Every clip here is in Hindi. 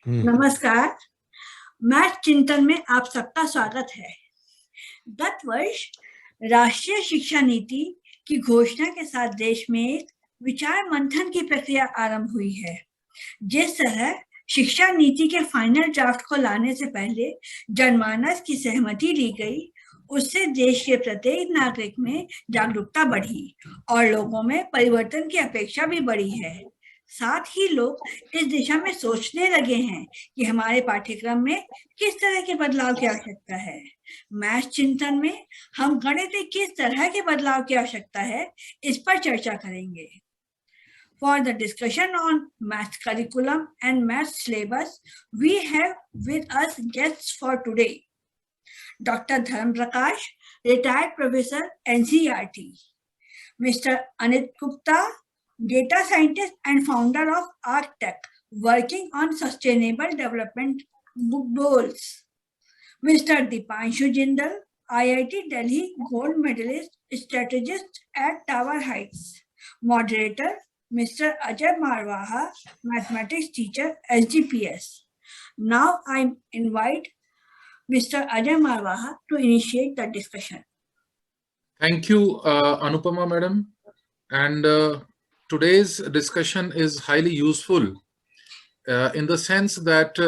हम्म। नमस्कार। मैथ चिंतन में आप सबका स्वागत है। गत वर्ष राष्ट्रीय शिक्षा नीति की घोषणा के साथ देश में एक विचार मंथन की प्रक्रिया आरंभ हुई है। जिस तरह शिक्षा नीति के फाइनल ड्राफ्ट को लाने से पहले जनमानस की सहमति ली गई, उससे देश के प्रत्येक नागरिक में जागरूकता बढ़ी और लोगों में परिवर्तन की अपेक्षा भी बढ़ी है। साथ ही लोग इस दिशा में सोचने लगे हैं कि हमारे पाठ्यक्रम में किस तरह के बदलाव की आवश्यकता है। मैथ चिंतन में हम गणित में किस तरह के बदलाव की आवश्यकता है, इस पर चर्चा करेंगे। For the discussion on math curriculum and math syllabus, we have with us guests for today. Dr. Dharam Prakash, retired professor NCERT. Mr. Anit Gupta, data scientist and founder of ArcTech, working on sustainable development goals. Mr. Dipanshu Jindal, IIT Delhi gold medalist, strategist at Tower Heights. Moderator, Mr. Ajay Marwaha, mathematics teacher, SGPS. Now I invite Mr. Ajay Marwaha to initiate the discussion. Thank you, Anupama madam. And today's discussion is highly useful in the sense that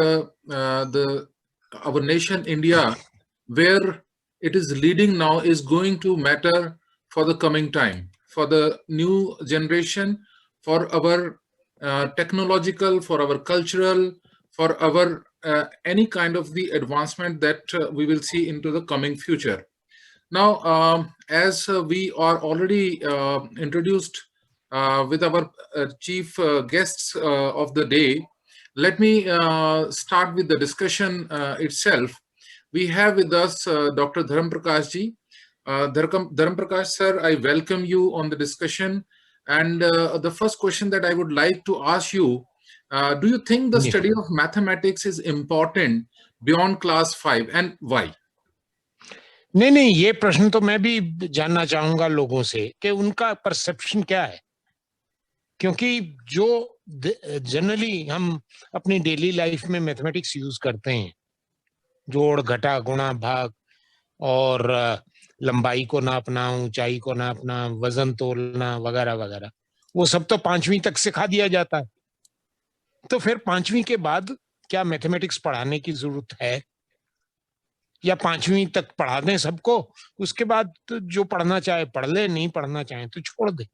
our nation, India, where it is leading now, is going to matter for the coming time, for the new generation, for our technological, for our cultural, for our any kind of the advancement that we will see into the coming future. Now, as we are already introduced with our chief guests of the day, let me start with the discussion itself. We have with us Dr. Dharam Prakash ji. Dharam Prakash sir, I welcome you on the discussion. And the first question that I would like to ask you, do you think the study of mathematics is important beyond class 5 and why? नहीं, ये प्रश्न तो मैं भी जानना चाहूंगा लोगों से कि उनका परसेप्शन क्या है, क्योंकि जो जनरली हम अपनी डेली लाइफ में मैथमेटिक्स यूज करते हैं, जोड़ घटा गुणा भाग और लंबाई को नापना, ऊंचाई को नापना, वजन तोलना वगैरह वगैरह, वो सब तो 5वीं तक सिखा दिया जाता है। तो फिर 5वीं के बाद क्या मैथमेटिक्स पढ़ाने की जरूरत है, या 5वीं तक पढ़ा दें सबको, उसके बाद तो जो पढ़ना चाहे पढ़ ले, नहीं पढ़ना चाहे तो छोड़ दे?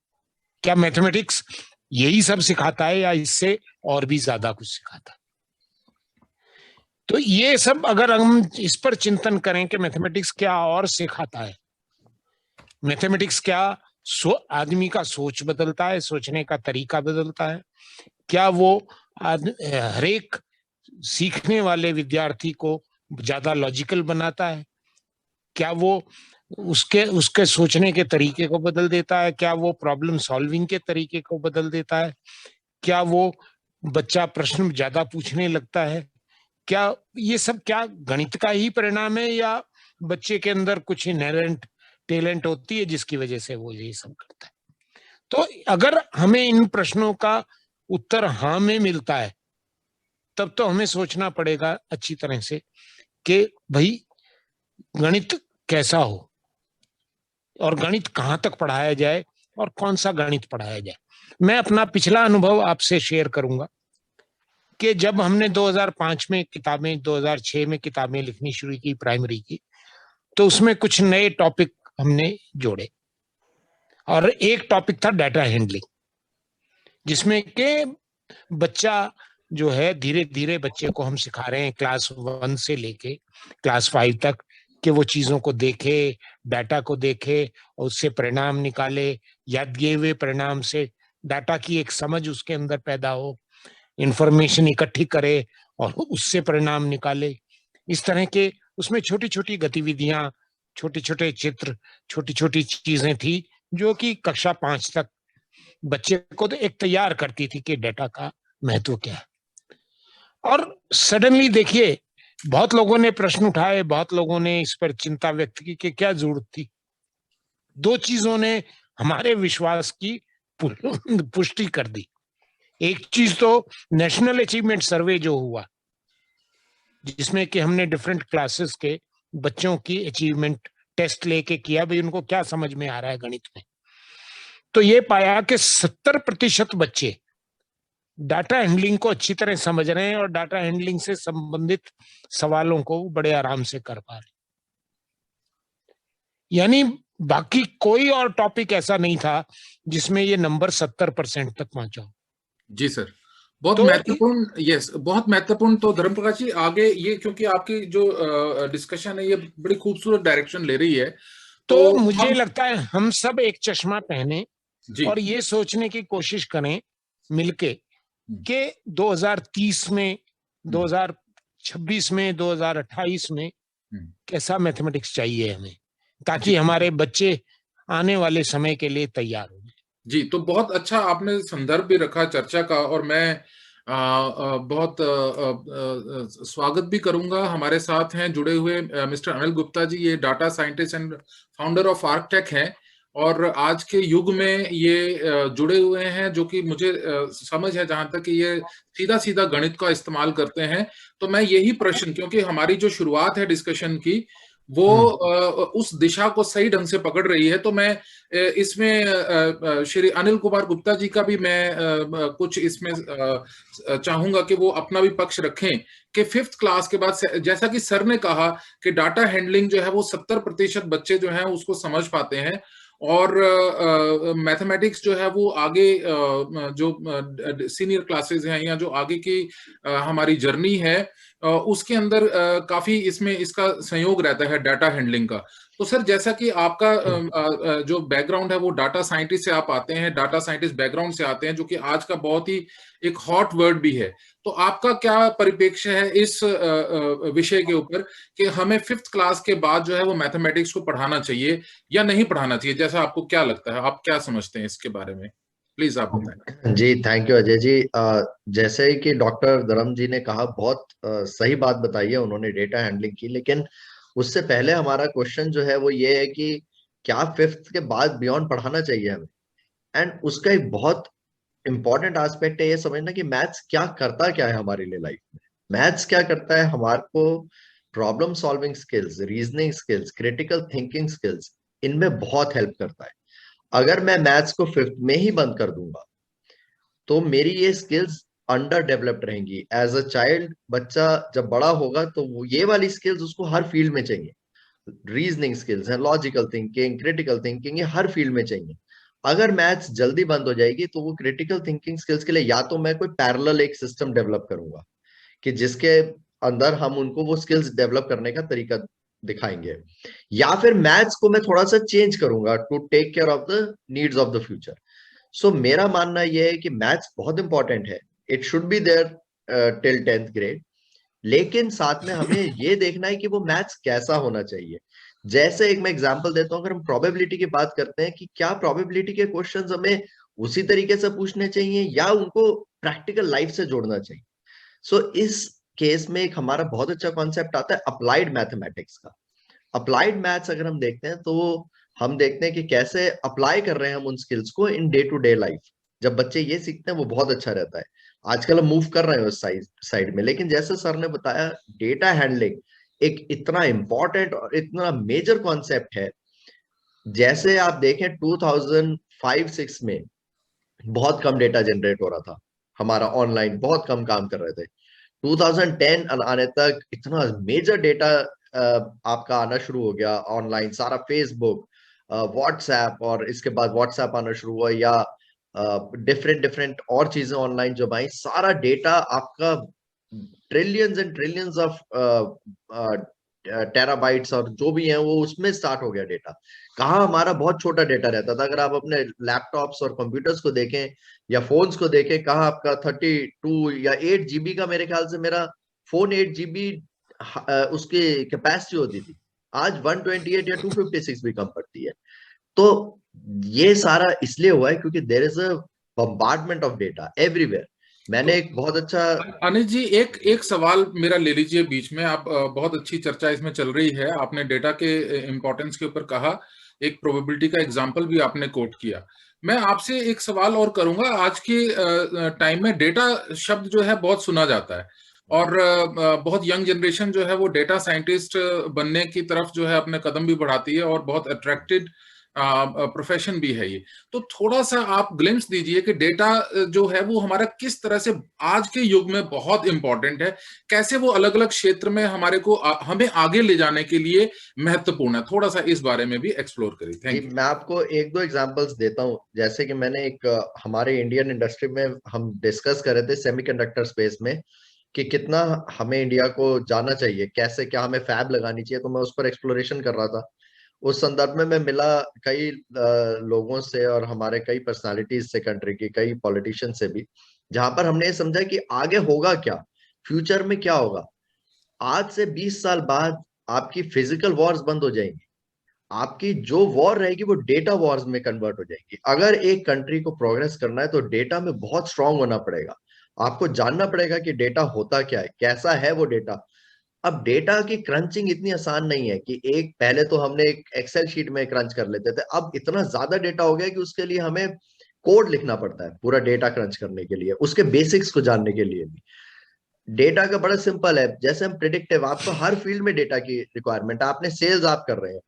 क्या मैथमेटिक्स यही सब सिखाता है या इससे और भी ज्यादा कुछ सिखाता है? तो ये सब अगर हम इस पर चिंतन करें कि मैथमेटिक्स क्या और सिखाता है, मैथमेटिक्स क्या आदमी का सोच बदलता है, सोचने का तरीका बदलता है, क्या वो हर एक सीखने वाले विद्यार्थी को ज्यादा लॉजिकल बनाता है, क्या वो उसके सोचने के तरीके को बदल देता है, क्या वो प्रॉब्लम सॉल्विंग के तरीके को बदल देता है, क्या वो बच्चा प्रश्न ज्यादा पूछने लगता है, क्या ये सब क्या गणित का ही परिणाम है या बच्चे के अंदर कुछ इनहेरेंट टैलेंट होती है जिसकी वजह से वो ये सब करता है? तो अगर हमें इन प्रश्नों का उत्तर हाँ में मिलता है, तब तो हमें सोचना पड़ेगा अच्छी तरह से कि भाई गणित कैसा हो और गणित कहाँ तक पढ़ाया जाए और कौन सा गणित पढ़ाया जाए। मैं अपना पिछला अनुभव आपसे शेयर करूंगा कि जब हमने 2005 में किताबें, 2006 में किताबें लिखनी शुरू की प्राइमरी की, तो उसमें कुछ नए टॉपिक हमने जोड़े और एक टॉपिक था डाटा हैंडलिंग, जिसमें के बच्चा जो है धीरे धीरे बच्चे को हम सिखा रहे हैं क्लास 1 से लेके क्लास 5 तक कि वो चीजों को देखे, डाटा को देखे और उससे परिणाम निकाले, याद किए हुए परिणाम से डाटा की एक समझ उसके अंदर पैदा हो, इंफॉर्मेशन इकट्ठी करे और उससे परिणाम निकाले। इस तरह के उसमें छोटी छोटी गतिविधियां, छोटे छोटे चित्र, छोटी छोटी चीजें थी जो कि कक्षा 5 तक बच्चे को तो एक तैयार करती थी कि डाटा का महत्व क्या है। और सडनली देखिए बहुत लोगों ने प्रश्न उठाए, बहुत लोगों ने इस पर चिंता व्यक्त की कि क्या जरूरत थी। 2 चीजों ने हमारे विश्वास की पुष्टि कर दी। एक चीज तो नेशनल अचीवमेंट सर्वे जो हुआ जिसमें कि हमने डिफरेंट क्लासेस के बच्चों की अचीवमेंट टेस्ट लेके किया, भाई उनको क्या समझ में आ रहा है गणित में, तो ये पाया कि 70% बच्चे डाटा हैंडलिंग को अच्छी तरह समझ रहे हैं और डाटा हैंडलिंग से संबंधित सवालों को बड़े आराम से कर पा रहे हैं। यानी बाकी कोई और टॉपिक ऐसा नहीं था जिसमें ये नंबर 70% तक पहुंचा। जी सर, बहुत तो महत्वपूर्ण, यस, बहुत महत्वपूर्ण। तो धर्म प्रकाश जी आगे ये, क्योंकि आपकी जो डिस्कशन है ये बड़ी खूबसूरत डायरेक्शन ले रही है, तो मुझे लगता है हम सब एक चश्मा पहने जी और ये सोचने की कोशिश करें मिलके कि 2030 में, 2026 में, 2028 में कैसा मैथमेटिक्स चाहिए हमें, ताकि हमारे बच्चे आने वाले समय के लिए तैयार हो। जी, तो बहुत अच्छा आपने संदर्भ भी रखा चर्चा का, और मैं बहुत स्वागत भी करूंगा। हमारे साथ हैं जुड़े हुए मिस्टर अनिल गुप्ता जी, ये data scientist and founder of Arctech हैं, और आज के युग में ये जुड़े हुए हैं, जो कि मुझे समझ है जहां तक कि ये सीधा सीधा गणित का इस्तेमाल करते हैं। तो मैं यही प्रश्न, क्योंकि हमारी जो शुरुआत है डिस्कशन की वो उस दिशा को सही ढंग से पकड़ रही है, तो मैं इसमें श्री अनिल कुमार गुप्ता जी का भी मैं कुछ इसमें चाहूंगा कि वो अपना भी पक्ष रखें कि 5th क्लास के बाद, जैसा कि सर ने कहा कि डाटा हैंडलिंग जो है वो 70% बच्चे जो हैं उसको समझ पाते हैं, और मैथमेटिक्स जो है वो आगे जो सीनियर क्लासेस हैं या जो आगे की हमारी जर्नी है उसके अंदर काफी इसमें इसका संयोग रहता है डाटा हैंडलिंग का। तो सर, जैसा कि आपका जो बैकग्राउंड है वो डाटा साइंटिस्ट से आप आते हैं, डाटा साइंटिस्ट बैकग्राउंड से आते हैं, जो कि आज का बहुत ही एक हॉट वर्ड भी है, तो आपका क्या परिप्रेक्ष्य है इस विषय के ऊपर कि हमें 5th क्लास के बाद जो है वो मैथमेटिक्स को पढ़ाना चाहिए या नहीं पढ़ाना चाहिए? जैसा आपको क्या लगता है, आप क्या समझते हैं इसके बारे में, प्लीज आप बताएं। जी, थैंक यू अजय जी। जैसे कि डॉक्टर धर्म जी ने कहा, बहुत सही बात बताई है उन्होंने डेटा हैंडलिंग की, लेकिन उससे पहले हमारा क्वेश्चन जो है वो ये है कि क्या 5th के बाद बियॉन्ड पढ़ाना चाहिए हमें। एंड उसका एक बहुत इंपॉर्टेंट एस्पेक्ट है ये समझना कि मैथ्स क्या है हमारे लिए लाइफ में। मैथ्स क्या करता है, हमारे को problem solving skills, reasoning skills, critical thinking skills, इनमें बहुत हेल्प करता है। अगर मैं मैथ्स को 5th में ही बंद कर दूंगा तो मेरी ये स्किल्स अंडर डेवलप्ड रहेंगी। एज अ चाइल्ड, बच्चा जब बड़ा होगा तो वो ये वाली स्किल्स उसको हर फील्ड में चाहिए। रीजनिंग स्किल्स है, लॉजिकल थिंकिंग, क्रिटिकल थिंकिंग, ये हर फील्ड में चाहिए। अगर मैथ्स जल्दी बंद हो जाएगी तो वो क्रिटिकल थिंकिंग स्किल्स के लिए या तो मैं कोई पैरेलल एक सिस्टम डेवलप करूंगा कि जिसके अंदर हम उनको वो स्किल्स डेवलप करने का तरीका दिखाएंगे, या फिर मैथ्स को मैं थोड़ा सा चेंज करूंगा to take care of the needs of the future. So मेरा मानना यह है कि मैथ्स बहुत इंपॉर्टेंट है, it should be there till 10th grade, लेकिन साथ में हमें ये देखना है कि वो मैथ्स कैसा होना चाहिए। जैसे एक मैं एग्जांपल देता हूं, अगर हम प्रोबेबिलिटी की बात करते हैं कि क्या प्रोबेबिलिटी के क्वेश्चंस हमें उसी तरीके से पूछने चाहिए या उनको प्रैक्टिकल लाइफ से जोड़ना चाहिए। सो इस केस में एक हमारा बहुत अच्छा कॉन्सेप्ट आता है अप्लाइड मैथमेटिक्स का। अप्लाइड मैथ्स अगर हम देखते हैं तो हम देखते हैं कि कैसे अप्लाई कर रहे हैं हम उन स्किल्स को in day to day life. जब बच्चे ये सीखते हैं वो बहुत अच्छा रहता है। आजकल हम मूव कर रहे हैं उस साइड में, लेकिन जैसे सर ने बताया, डेटा हैंडलिंग एक इतना इंपॉर्टेंट और इतना मेजर कॉन्सेप्ट है। जैसे आप देखें 2005-6 में बहुत कम डेटा जनरेट हो रहा था, हमारा ऑनलाइन बहुत कम काम कर रहे थे। 2010 आने तक इतना मेजर डेटा आपका आना शुरू हो गया ऑनलाइन, सारा फेसबुक, व्हाट्सएप, और इसके बाद व्हाट्सएप आना शुरू हुआ, या डिफरेंट और चीजें ऑनलाइन जब आई, सारा डेटा आपका trillions and trillions of terabytes और जो भी है वो उसमें स्टार्ट हो गया डेटा। कहाँ हमारा बहुत छोटा डेटा रहता था। अगर आप अपने लैपटॉप्स और कंप्यूटर्स को देखें या फोन्स को देखें, कहाँ आपका 32 या 8 GB का, मेरे ख्याल से मेरा फोन 8 GB उसकी कैपेसिटी होती थी। आज 128 या 256 भी कम पड़ती है। तो ये सारा इसलिए हुआ है क्योंकि there is a bombardment of data everywhere. मैंने एक बहुत अच्छा, अनिल जी, एक सवाल मेरा ले लीजिए बीच में। आप बहुत अच्छी चर्चा इसमें चल रही है, आपने डेटा के इम्पोर्टेंस के ऊपर कहा, एक प्रोबेबिलिटी का एग्जांपल भी आपने कोट किया। मैं आपसे एक सवाल और करूंगा। आज के टाइम में डेटा शब्द जो है बहुत सुना जाता है, और बहुत यंग जनरेशन जो है वो डेटा साइंटिस्ट बनने की तरफ जो है अपने कदम भी बढ़ाती है और बहुत अट्रैक्टेड प्रोफेशन भी है ये। तो थोड़ा सा आप ग्लिम्स दीजिए कि डेटा जो है वो हमारा किस तरह से आज के युग में बहुत इंपॉर्टेंट है, कैसे वो अलग अलग क्षेत्र में हमें आगे ले जाने के लिए महत्वपूर्ण है। थोड़ा सा इस बारे में भी एक्सप्लोर करिए। Thank you. मैं आपको एक दो एग्जांपल्स देता हूं। जैसे कि मैंने हमारे इंडियन इंडस्ट्री में हम डिस्कस कर रहे थे सेमीकंडक्टर स्पेस में कि कितना हमें इंडिया को जाना चाहिए, कैसे क्या हमें फैब लगानी चाहिए, तो मैं उस पर एक्सप्लोरेशन कर रहा था। उस संदर्भ में मैं मिला कई लोगों से और हमारे कई पर्सनालिटीज से, कंट्री की कई पॉलिटिशियन से भी, जहां पर हमने ये समझा कि आगे होगा क्या, फ्यूचर में क्या होगा। आज से 20 साल बाद आपकी फिजिकल वॉर्स बंद हो जाएंगी, आपकी जो वॉर रहेगी वो डेटा वॉर्स में कन्वर्ट हो जाएगी। अगर एक कंट्री को प्रोग्रेस करना है तो डेटा में बहुत स्ट्रांग होना पड़ेगा। आपको जानना पड़ेगा कि डेटा होता क्या है, कैसा है वो डेटा। अब डेटा की क्रंचिंग इतनी आसान नहीं है कि पहले तो हमने एक एक्सेल शीट में क्रंच कर लेते थे, अब इतना ज्यादा डेटा हो गया कि उसके लिए हमें कोड लिखना पड़ता है पूरा डेटा क्रंच करने के लिए, उसके बेसिक्स को जानने के लिए भी। डेटा का बड़ा सिंपल है, जैसे हम प्रिडिक्टिव, आपको हर फील्ड में डेटा की रिक्वायरमेंट है। आपने सेल्स आप कर रहे हैं,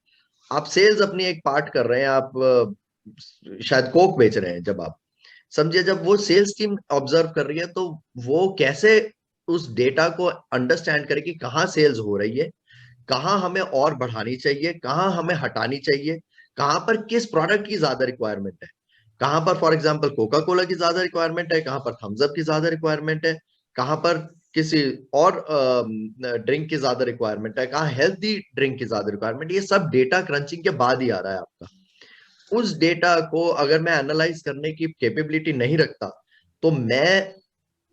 आप सेल्स अपनी एक पार्ट कर रहे हैं, आप शायद कोक बेच रहे हैं, जब आप समझिए, जब वो सेल्स टीम ऑब्जर्व कर रही है तो वो कैसे उस डेटा को अंडरस्टैंड करे कि कहाँ सेल्स हो रही है, कहाँ हमें और बढ़ानी चाहिए, कहाँ हमें हटानी चाहिए, कहाँ पर किस प्रोडक्ट की ज्यादा रिक्वायरमेंट है, कहाँ पर फॉर एग्जांपल कोका कोला की ज्यादा रिक्वायरमेंट है, कहाँ पर थम्स अप की ज्यादा रिक्वायरमेंट है, कहाँ पर किसी और ड्रिंक की ज्यादा रिक्वायरमेंट है, कहाँ हेल्थी ड्रिंक की ज्यादा रिक्वायरमेंट। ये सब डेटा क्रंचिंग के बाद ही आ रहा है आपका। उस डेटा को अगर मैं एनालाइज करने की कैपेबिलिटी नहीं रखता तो मैं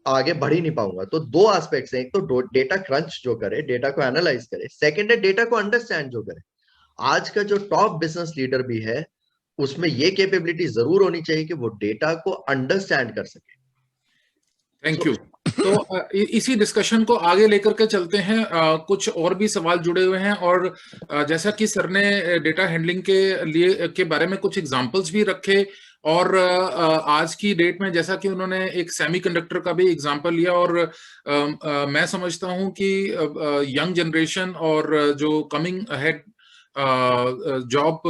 आगे बढ़ ही नहीं पाऊंगा। तो दो एस्पेक्ट्स हैं, एक तो डेटा क्रंच जो करे, डेटा को एनालाइज करे, सेकंड है डेटा को अंडरस्टैंड जो करे। आज का जो टॉप बिजनेस लीडर भी है उसमें ये कैपेबिलिटी जरूर होनी चाहिए कि वो डेटा को अंडरस्टैंड कर सके। Thank you. तो इसी डिस्कशन को आगे लेकर के चलते हैं। कुछ और भी सवाल जुड़े हुए हैं और जैसा कि सर ने डेटा हैंडलिंग के बारे में कुछ एग्जांपल्स भी रखे और आज की डेट में जैसा कि उन्होंने एक सेमीकंडक्टर का भी एग्जांपल लिया और मैं समझता हूं कि यंग जनरेशन और जो कमिंग अहेड जॉब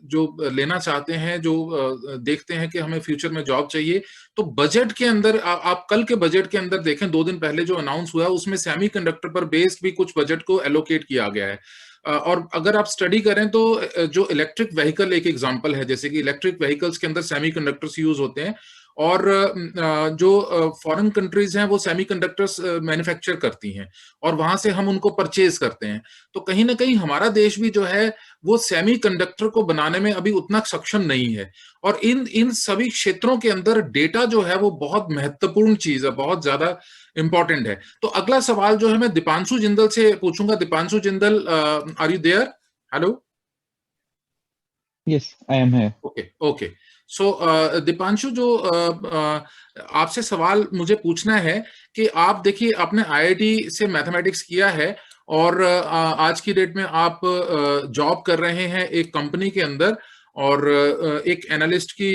जो लेना चाहते हैं, जो देखते हैं कि हमें फ्यूचर में जॉब चाहिए, तो बजट के अंदर आप कल के बजट के अंदर देखें, 2 दिन पहले जो अनाउंस हुआ उसमें सेमीकंडक्टर पर बेस्ड भी कुछ बजट को एलोकेट किया गया है। और अगर आप स्टडी करें तो जो इलेक्ट्रिक व्हीकल एक एग्जांपल है, जैसे कि इलेक्ट्रिक व्हीकल्स के अंदर सेमीकंडक्टर्स यूज होते हैं और जो फॉरेन कंट्रीज हैं वो सेमीकंडक्टर्स मैन्युफैक्चर करती हैं और वहां से हम उनको परचेज करते हैं। तो कहीं ना कहीं हमारा देश भी जो है वो सेमीकंडक्टर को बनाने में अभी उतना सक्षम नहीं है और इन सभी क्षेत्रों के अंदर डेटा जो है वो बहुत महत्वपूर्ण चीज है, बहुत ज्यादा इंपॉर्टेंट है। तो अगला सवाल जो है मैं दीपांशु जिंदल से पूछूंगा। Dipanshu Jindal, are you there? Hello. Yes, I am here. Okay. So Dipanshu, जो आपसे सवाल मुझे पूछना है कि आप देखिए आपने आईआईटी से मैथमेटिक्स किया है और आज की डेट में आप जॉब कर रहे हैं एक कंपनी के अंदर और एक एनालिस्ट की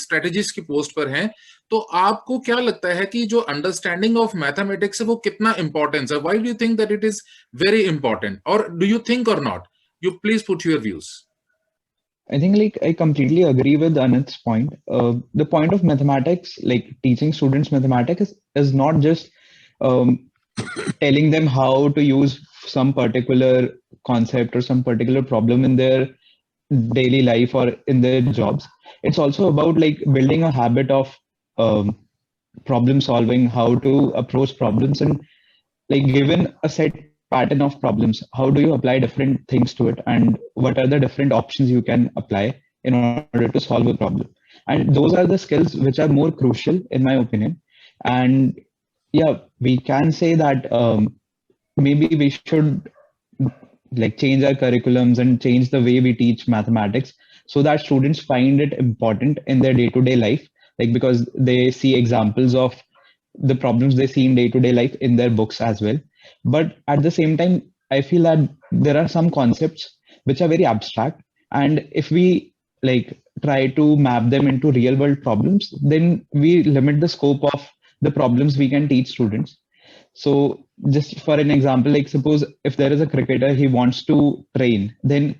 स्ट्रेटेजिस्ट की पोस्ट पर हैं। तो आपको क्या लगता है कि जो अंडरस्टैंडिंग ऑफ मैथमेटिक्स है वो कितना इंपॉर्टेंस है? Why do you think that it is very important, और डू यू थिंक और not? You please put your views. I think like I completely agree with Anit's point. The point of mathematics, like teaching students mathematics, is not just telling them how to use some particular concept or some particular problem in their daily life or in their jobs. It's also about like building a habit of problem solving, how to approach problems, and like given a set pattern of problems, how do you apply different things to it, and what are the different options you can apply in order to solve a problem. And those are the skills which are more crucial in my opinion. And yeah, we can say that maybe we should like change our curriculums and change the way we teach mathematics so that students find it important in their day-to-day life, like because they see examples of the problems they see in day-to-day life in their books as well. But at the same time, I feel that there are some concepts which are very abstract, and if we like try to map them into real world problems, then we limit the scope of the problems we can teach students. So just for an example, like suppose if there is a cricketer, he wants to train, then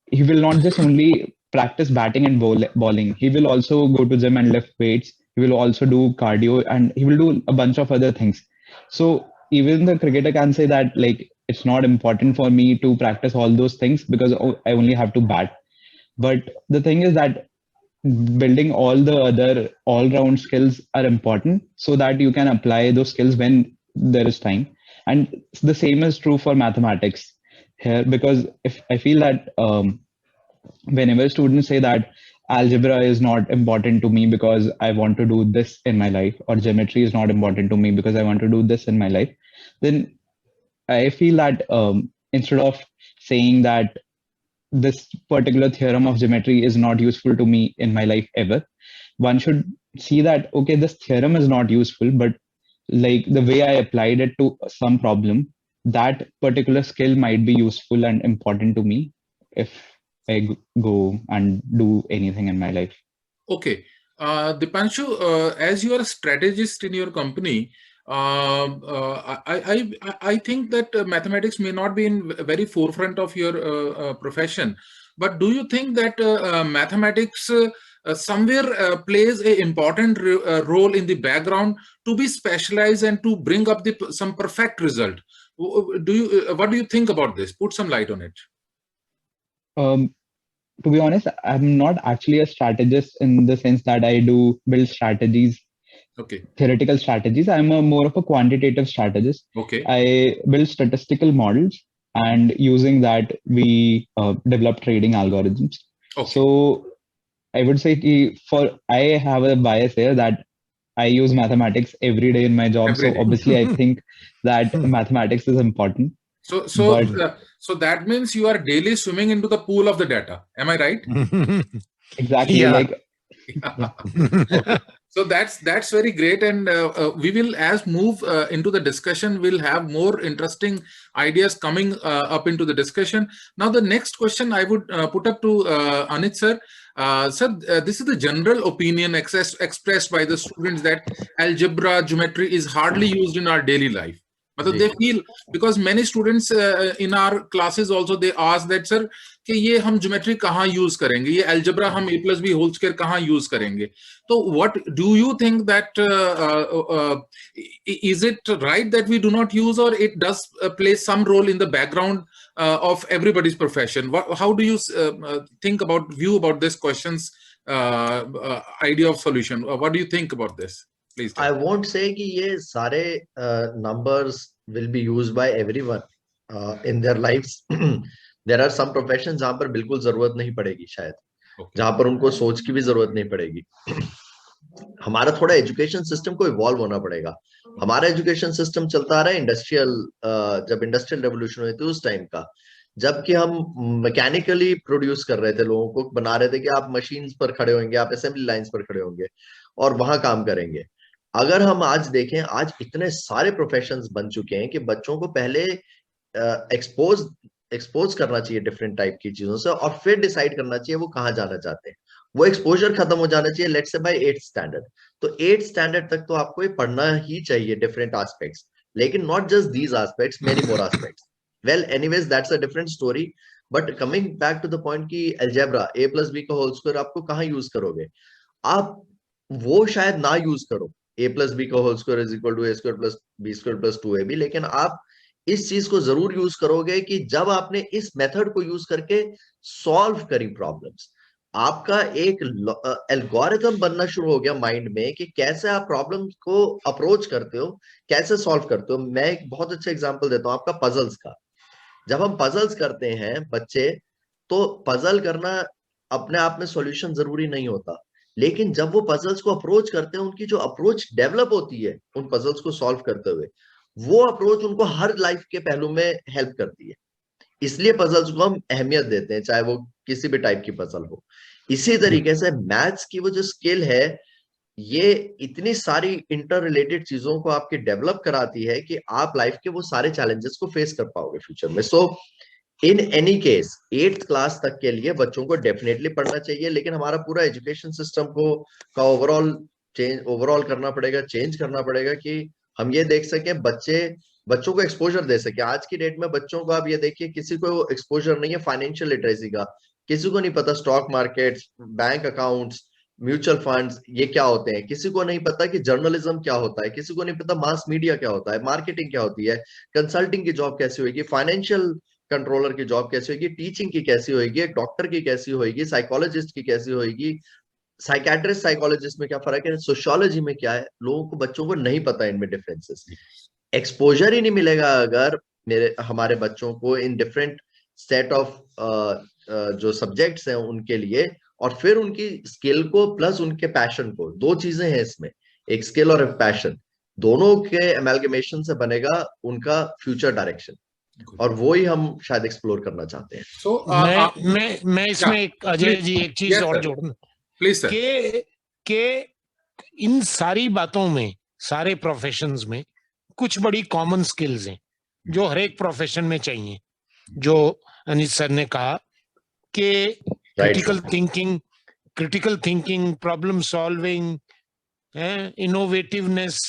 he will not just only practice batting and bowling. He will also go to gym and lift weights. He will also do cardio and he will do a bunch of other things. So even the cricketer can say that like it's not important for me to practice all those things because I only have to bat. But the thing is that building all the other all-round skills are important so that you can apply those skills when there is time. And the same is true for mathematics here, because if I feel that whenever students say that algebra is not important to me because I want to do this in my life, or geometry is not important to me because I want to do this in my life, then I feel that instead of saying that this particular theorem of geometry is not useful to me in my life ever, one should see that, okay, this theorem is not useful, but like the way I applied it to some problem, that particular skill might be useful and important to me if I go and do anything in my life. Okay. Dipanshu, as you are a strategist in your company, I think that mathematics may not be in very forefront of your profession, but do you think that mathematics somewhere plays an important role in the background to be specialized and to bring up some perfect result? What do you think about this? Put some light on it. To be honest, I'm not actually a strategist in the sense that I do build strategies. Okay. Theoretical strategies. I'm more of a quantitative strategist. Okay. I build statistical models, and using that we develop trading algorithms. Okay. So I would say I have a bias here that I use mathematics every day in my job. Every day. So obviously I think that mathematics is important. So that means you are daily swimming into the pool of the data. Am I right? Exactly. Yeah. Okay. So that's very great, and we will, as move into the discussion, we'll have more interesting ideas coming up into the discussion. Now, the next question I would put up to Anit sir. Sir, this is the general opinion expressed by the students that algebra, geometry is hardly used in our daily life. मतलब they feel, because many students in our classes also they ask that sir कि ये हम ज्योमेट्री कहाँ यूज करेंगे, ये अलजेब्रा हम a plus b whole square कहाँ यूज करेंगे. तो what do you think that is it right that we do not use, or it does play some role in the background of everybody's profession? How do you view about this question's idea of solution? What do you think about this? Please. I won't say कि ये सारे numbers will be used by everyone in their lives. There are some professions जहाँ पर बिल्कुल जरूरत नहीं पड़ेगी शायद, जहाँ पर उनको सोच की भी जरूरत नहीं पड़ेगी. हमारा थोड़ा एजुकेशन सिस्टम को इवॉल्व होना पड़ेगा. हमारा एजुकेशन सिस्टम चलता आ रहा है इंडस्ट्रियल, जब इंडस्ट्रियल रेवोल्यूशन हुई थी उस टाइम का, जबकि हम मैकेनिकली प्रोड्यूस कर रहे थे, लोगों को बना रहे थे कि आप मशीन्स पर खड़े होंगे, आप असेंबली लाइंस पर खड़े होंगे और वहां काम करेंगे. अगर हम आज देखें, आज इतने सारे प्रोफेशंस बन चुके हैं कि बच्चों को पहले एक्सपोज करना चाहिए डिफरेंट टाइप की चीजों से, और फिर डिसाइड करना चाहिए वो कहाँ जाना चाहते हैं. वो एक्सपोजर खत्म हो जाना चाहिए let's say bye 8th standard. तो 8th स्टैंडर्ड तक तो आपको ये पढ़ना ही चाहिए डिफरेंट एस्पेक्ट्स, लेकिन not just these aspects, many more aspects. Well anyways that's a different story. But coming back to the point कि अलजेब्रा a plus b का होल स्क्वायर आपको कहाँ यूज करोगे, आप वो शायद ना यूज करो, a plus b का whole square is equal to a square plus b square plus 2ab, लेकिन आप इस चीज को जरूर यूज करोगे कि जब आपने इस मेथड को यूज करके सॉल्व करी प्रॉब्लम्स, आपका एक एल्गोरिथम बनना शुरू हो गया माइंड में कि कैसे आप प्रॉब्लम को अप्रोच करते हो, कैसे सॉल्व करते हो. मैं एक बहुत अच्छा एग्जांपल देता हूं आपका पजल्स का. जब हम पजल्स करते हैं बच्चे, तो पजल करना अपने आप में सॉल्यूशन जरूरी नहीं होता, लेकिन जब वो पजल्स को अप्रोच करते हैं, उनकी जो अप्रोच डेवलप होती है उन पजल्स को सॉल्व करते हुए, वो अप्रोच उनको हर लाइफ के पहलू में हेल्प करती है. इसलिए पजल्स को हम अहमियत देते हैं, चाहे वो किसी भी टाइप की पजल हो. इसी तरीके से मैथ्स की वो जो स्किल है, ये इतनी सारी इंटर रिलेटेड चीजों को आपके डेवलप कराती है कि आप लाइफ के वो सारे चैलेंजेस को फेस कर पाओगे फ्यूचर में. So in any case 8th class तक के लिए बच्चों को डेफिनेटली पढ़ना चाहिए, लेकिन हमारा पूरा एजुकेशन सिस्टम का ओवरऑल चेंज ओवरऑल करना पड़ेगा, चेंज करना पड़ेगा कि हम ये देख सके बच्चों को एक्सपोजर दे सके। आज की डेट में बच्चों को आप ये देखिए, किसी को एक्सपोजर नहीं है फाइनेंशियल लिटरेसी का, किसी को नहीं पता stock market, bank accounts, mutual funds ये क्या होते हैं, किसी को नहीं पता कि जर्नलिज्म क्या होता है, किसी को नहीं पता मास मीडिया क्या होता है, मार्केटिंग क्या होती है, कंसल्टिंग की जॉब कैसी होगी, फाइनेंशियल कंट्रोलर की जॉब कैसी होगी, टीचिंग की कैसी होगी, एक डॉक्टर की कैसी होगी, साइकोलॉजिस्ट की कैसी होगी, साइकेट्रिस्ट साइकोलॉजिस्ट में क्या फर्क है, सोशियोलॉजी में क्या है, लोगों को बच्चों को नहीं पता इनमें डिफरेंसेस। एक्सपोजर ही नहीं मिलेगा अगर हमारे बच्चों को इन डिफरेंट सेट ऑफ जो सब्जेक्ट्स हैं उनके लिए, और फिर उनकी स्किल को प्लस उनके पैशन को, दो चीजें हैं इसमें, एक स्किल और एक पैशन, दोनों के एमैल्गमेशन से बनेगा उनका फ्यूचर डायरेक्शन, और वो ही हम शायद एक्सप्लोर करना चाहते हैं। So, मैं इसमें एक अजय जी एक चीज और जोड़ना, प्लीज सर, के इन सारी बातों में, सारे प्रोफेशंस में कुछ बड़ी कॉमन स्किल्स हैं जो हर एक प्रोफेशन में चाहिए। जो अनित सर ने कहा कि critical thinking, problem solving, innovativeness,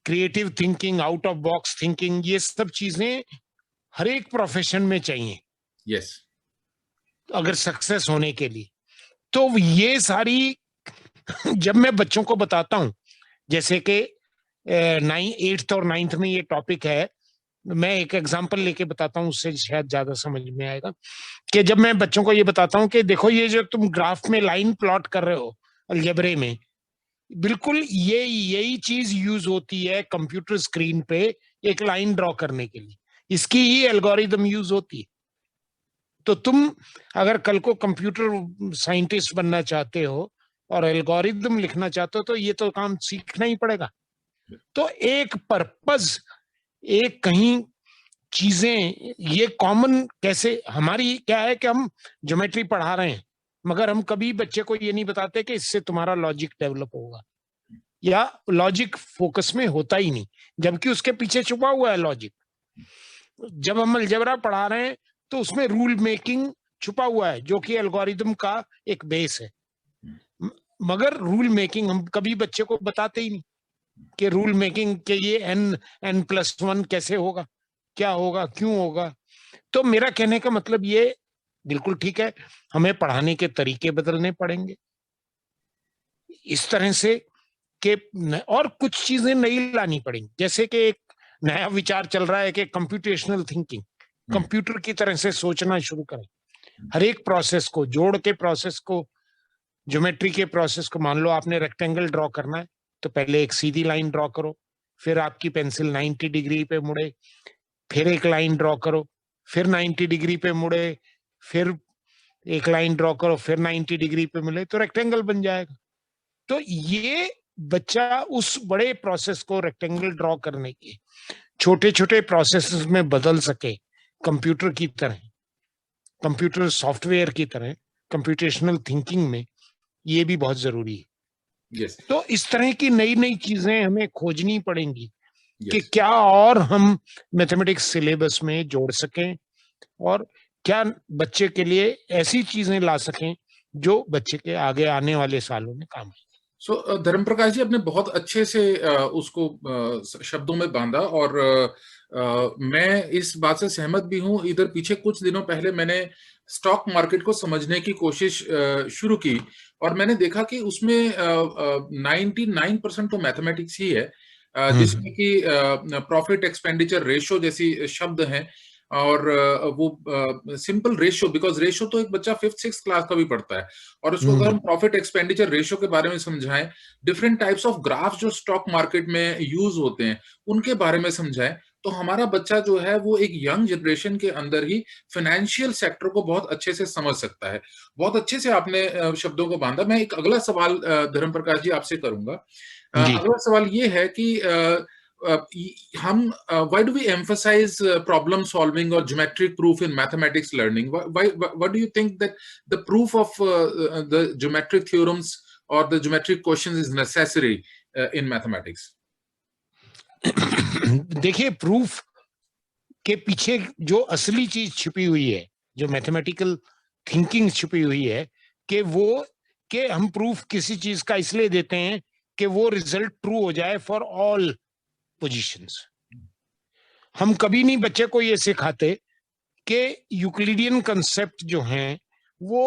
creative thinking, out of box thinking, ये सब चीजें हर एक प्रोफेशन में चाहिए। यस, अगर सक्सेस होने के लिए तो ये सारी जब मैं बच्चों को बताता हूं, जैसे कि 8th और 9th में ये टॉपिक है, मैं एक एग्जांपल लेके बताता हूं, उससे शायद ज्यादा समझ में आएगा। कि जब मैं बच्चों को ये बताता हूं कि देखो ये जो तुम ग्राफ में लाइन प्लॉट कर रहे हो अलजेब्रे में, बिल्कुल यही चीज यूज होती है कंप्यूटर स्क्रीन पे एक लाइन ड्रॉ करने के लिए, इसकी ही एल्गोरिदम यूज होती है। तो तुम अगर कल को कंप्यूटर साइंटिस्ट बनना चाहते हो और एल्गोरिदम लिखना चाहते हो तो ये तो काम सीखना ही पड़ेगा। तो एक पर्पस, एक कहीं चीजें ये कॉमन कैसे, हमारी क्या है कि हम ज्योमेट्री पढ़ा रहे हैं मगर हम कभी बच्चे को ये नहीं बताते कि इससे तुम्हारा लॉजिक डेवलप होगा, या लॉजिक फोकस में होता ही नहीं, जबकि उसके पीछे छुपा हुआ है लॉजिक। जब हम अलजेब्रा पढ़ा रहे हैं तो उसमें रूल मेकिंग छुपा हुआ है जो कि एल्गोरिदम का एक बेस है, मगर रूल मेकिंग हम कभी बच्चे को बताते ही नहीं कि रूल मेकिंग के ये n+1 कैसे होगा, क्या होगा, क्यों होगा। तो मेरा कहने का मतलब ये बिल्कुल ठीक है, हमें पढ़ाने के तरीके बदलने पड़ेंगे इस तरह से कि, और कुछ चीजें नई लानी पड़ेंगी। जैसे कि एक नया विचार चल रहा है कि कंप्यूटेशनल थिंकिंग, कंप्यूटर की तरह से सोचना शुरू करें, हर एक प्रोसेस को, जोड़ के प्रोसेस को, ज्योमेट्री के प्रोसेस को। मान लो आपने रेक्टेंगल ड्रॉ करना है तो पहले एक सीधी लाइन ड्रॉ करो, फिर आपकी पेंसिल 90 डिग्री पे मुड़े, फिर एक लाइन ड्रॉ करो, फिर 90 डिग्री पे मुड़े, फिर एक लाइन ड्रॉ करो, फिर 90 डिग्री पे मिले, तो रेक्टेंगल बन जाएगा। तो ये बच्चा उस बड़े प्रोसेस को रेक्टेंगल ड्रॉ करने के छोटे छोटे प्रोसेस में बदल सके, कंप्यूटर की तरह, कंप्यूटर सॉफ्टवेयर की तरह, कंप्यूटेशनल थिंकिंग में ये भी बहुत जरूरी है। yes. तो इस तरह की नई नई चीजें हमें खोजनी पड़ेंगी कि क्या और हम मैथमेटिक्स सिलेबस में जोड़ सकें और क्या बच्चे के लिए ऐसी चीजें ला सकें जो बच्चे के आगे आने वाले सालों में काम आए। सो धर्म प्रकाश जी, आपने बहुत अच्छे से उसको शब्दों में बांधा, और मैं इस बात से सहमत भी हूं। इधर पीछे कुछ दिनों पहले मैंने स्टॉक मार्केट को समझने की कोशिश शुरू की, और मैंने देखा कि उसमें 99% तो मैथमेटिक्स ही है, जिसमें कि प्रॉफिट एक्सपेंडिचर रेशो जैसी शब्द हैं, और वो सिंपल रेशियो, बिकॉज रेशियो तो एक बच्चा 5th-6th क्लास का भी पढ़ता है, और उसको अगर हम प्रॉफिट एक्सपेंडिचर रेशियो के बारे में समझाएं, डिफरेंट टाइप्स ऑफ ग्राफ जो स्टॉक मार्केट में यूज होते हैं उनके बारे में समझाएं, तो हमारा बच्चा जो है वो एक यंग जनरेशन के अंदर ही फाइनेंशियल सेक्टर को बहुत अच्छे से समझ सकता है। बहुत अच्छे से आपने शब्दों को बांधा। मैं एक अगला सवाल धर्म प्रकाश जी आपसे करूंगा। अगला सवाल ये है कि why do we emphasize problem solving or geometric proof in mathematics learning? What do you think that the proof of the geometric theorems or the geometric questions is necessary in mathematics? देखिए, प्रूफ के पीछे जो असली चीज छुपी हुई है, जो मैथमेटिकल थिंकिंग छुपी हुई है, कि वो कि हम प्रूफ किसी चीज का इसलिए देते हैं कि वो रिजल्ट ट्रू हो जाए फॉर ऑल पोजीशंस। हम कभी नहीं बच्चे को ये सिखाते कि यूक्लिडियन कंसेप्ट जो हैं वो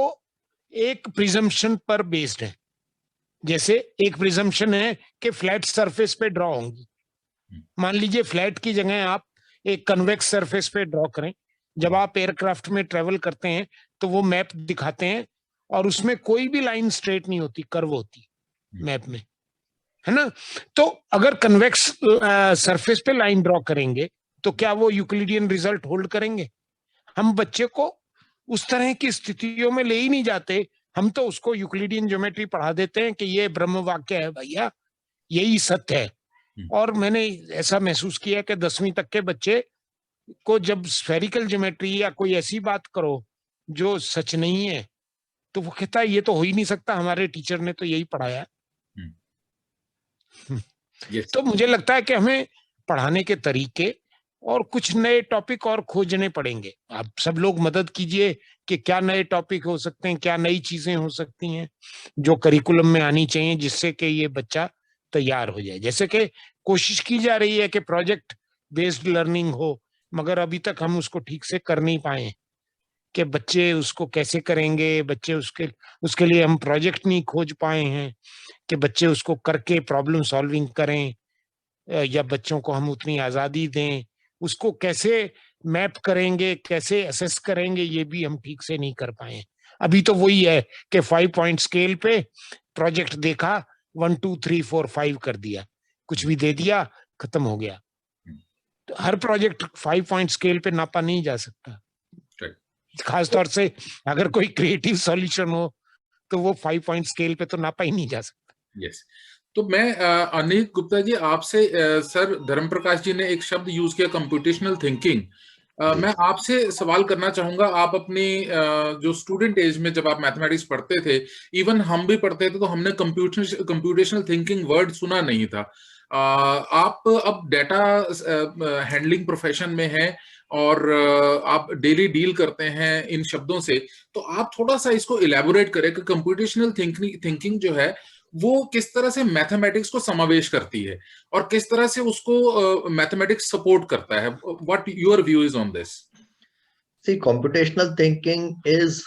एक प्रिजम्पशन पर बेस्ड है। जैसे एक प्रिजम्पशन है कि फ्लैट सरफेस पे ड्रॉ होंगी, मान लीजिए फ्लैट की जगह आप एक कन्वेक्स सरफेस पे ड्रॉ करें। जब आप एयरक्राफ्ट में ट्रेवल करते हैं तो वो मैप दिखाते हैं और उसमें कोई भी लाइन स्ट्रेट नहीं होती, कर्व होती मैप में, है ना। तो अगर कन्वेक्स सरफेस पे लाइन ड्रॉ करेंगे तो क्या वो यूक्लिडियन रिजल्ट होल्ड करेंगे? हम बच्चे को उस तरह की स्थितियों में ले ही नहीं जाते, हम तो उसको यूक्लिडियन ज्योमेट्री पढ़ा देते हैं कि ये ब्रह्म वाक्य है भैया, यही सत्य है। और मैंने ऐसा महसूस किया कि 10वीं तक के बच्चे को जब स्फेरिकल ज्योमेट्री या कोई ऐसी बात करो जो सच नहीं है तो वो कहता है ये तो हो ही नहीं सकता, हमारे टीचर ने तो यही पढ़ाया। Yes. तो मुझे लगता है कि हमें पढ़ाने के तरीके और कुछ नए टॉपिक और खोजने पड़ेंगे। आप सब लोग मदद कीजिए कि क्या नए टॉपिक हो सकते हैं, क्या नई चीजें हो सकती हैं जो करिकुलम में आनी चाहिए जिससे कि ये बच्चा तैयार हो जाए। जैसे कि कोशिश की जा रही है कि प्रोजेक्ट बेस्ड लर्निंग हो, मगर अभी तक हम उसको ठीक से कर नहीं पाए कि बच्चे उसको कैसे करेंगे। बच्चे उसके लिए हम प्रोजेक्ट नहीं खोज पाए हैं कि बच्चे उसको करके प्रॉब्लम सॉल्विंग करें, या बच्चों को हम उतनी आजादी दें। उसको कैसे मैप करेंगे, कैसे असेस करेंगे, ये भी हम ठीक से नहीं कर पाए। अभी तो वही है कि 5 पॉइंट स्केल पे प्रोजेक्ट देखा, 1 2 3 4 5 कर दिया, कुछ भी दे दिया, खत्म हो गया। तो हर प्रोजेक्ट 5 पॉइंट स्केल पे नापा नहीं जा सकता। खासतौर से अगर कोई क्रिएटिव सॉल्यूशन हो तो वो 5 पॉइंट स्केल पे तो नापा ही नहीं जा सकता। यस। तो मैं अनिल गुप्ता जी आपसे, सर धर्म प्रकाश जी ने एक शब्द यूज किया कंप्यूटेशनल थिंकिंग। मैं आपसे सवाल करना चाहूंगा, आप अपनी जो स्टूडेंट एज में जब आप मैथमेटिक्स पढ़ते थे, इवन हम भी पढ़ते थे, तो हमने कंप्यूटेशनल थिंकिंग वर्ड सुना नहीं था। आप अब डेटा हैंडलिंग प्रोफेशन में हैं और आप डेली डील करते हैं इन शब्दों से, तो आप थोड़ा सा इसको इलेबोरेट करें कि कंप्यूटेशनल थिंकिंग जो है वो किस तरह से मैथमेटिक्स को समावेश करती है और किस तरह से उसको मैथमेटिक्स सपोर्ट करता है। What your view is on this? See, computational thinking is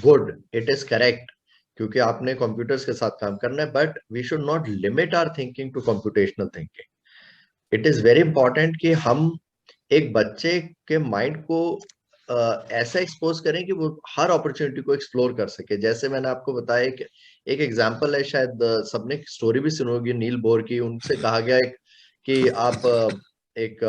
good, it is correct, क्योंकि आपने कंप्यूटर्स के साथ काम करना है, but we should not limit our thinking to computational thinking. It is very important कि हम एक बच्चे के माइंड को ऐसा एक्सपोज करें कि वो हर अपॉर्चुनिटी को एक्सप्लोर कर सके। जैसे मैंने आपको बताया कि एक एग्जांपल है, शायद सबने स्टोरी भी सुनी होगी नील बोर की। उनसे कहा गया कि आप एक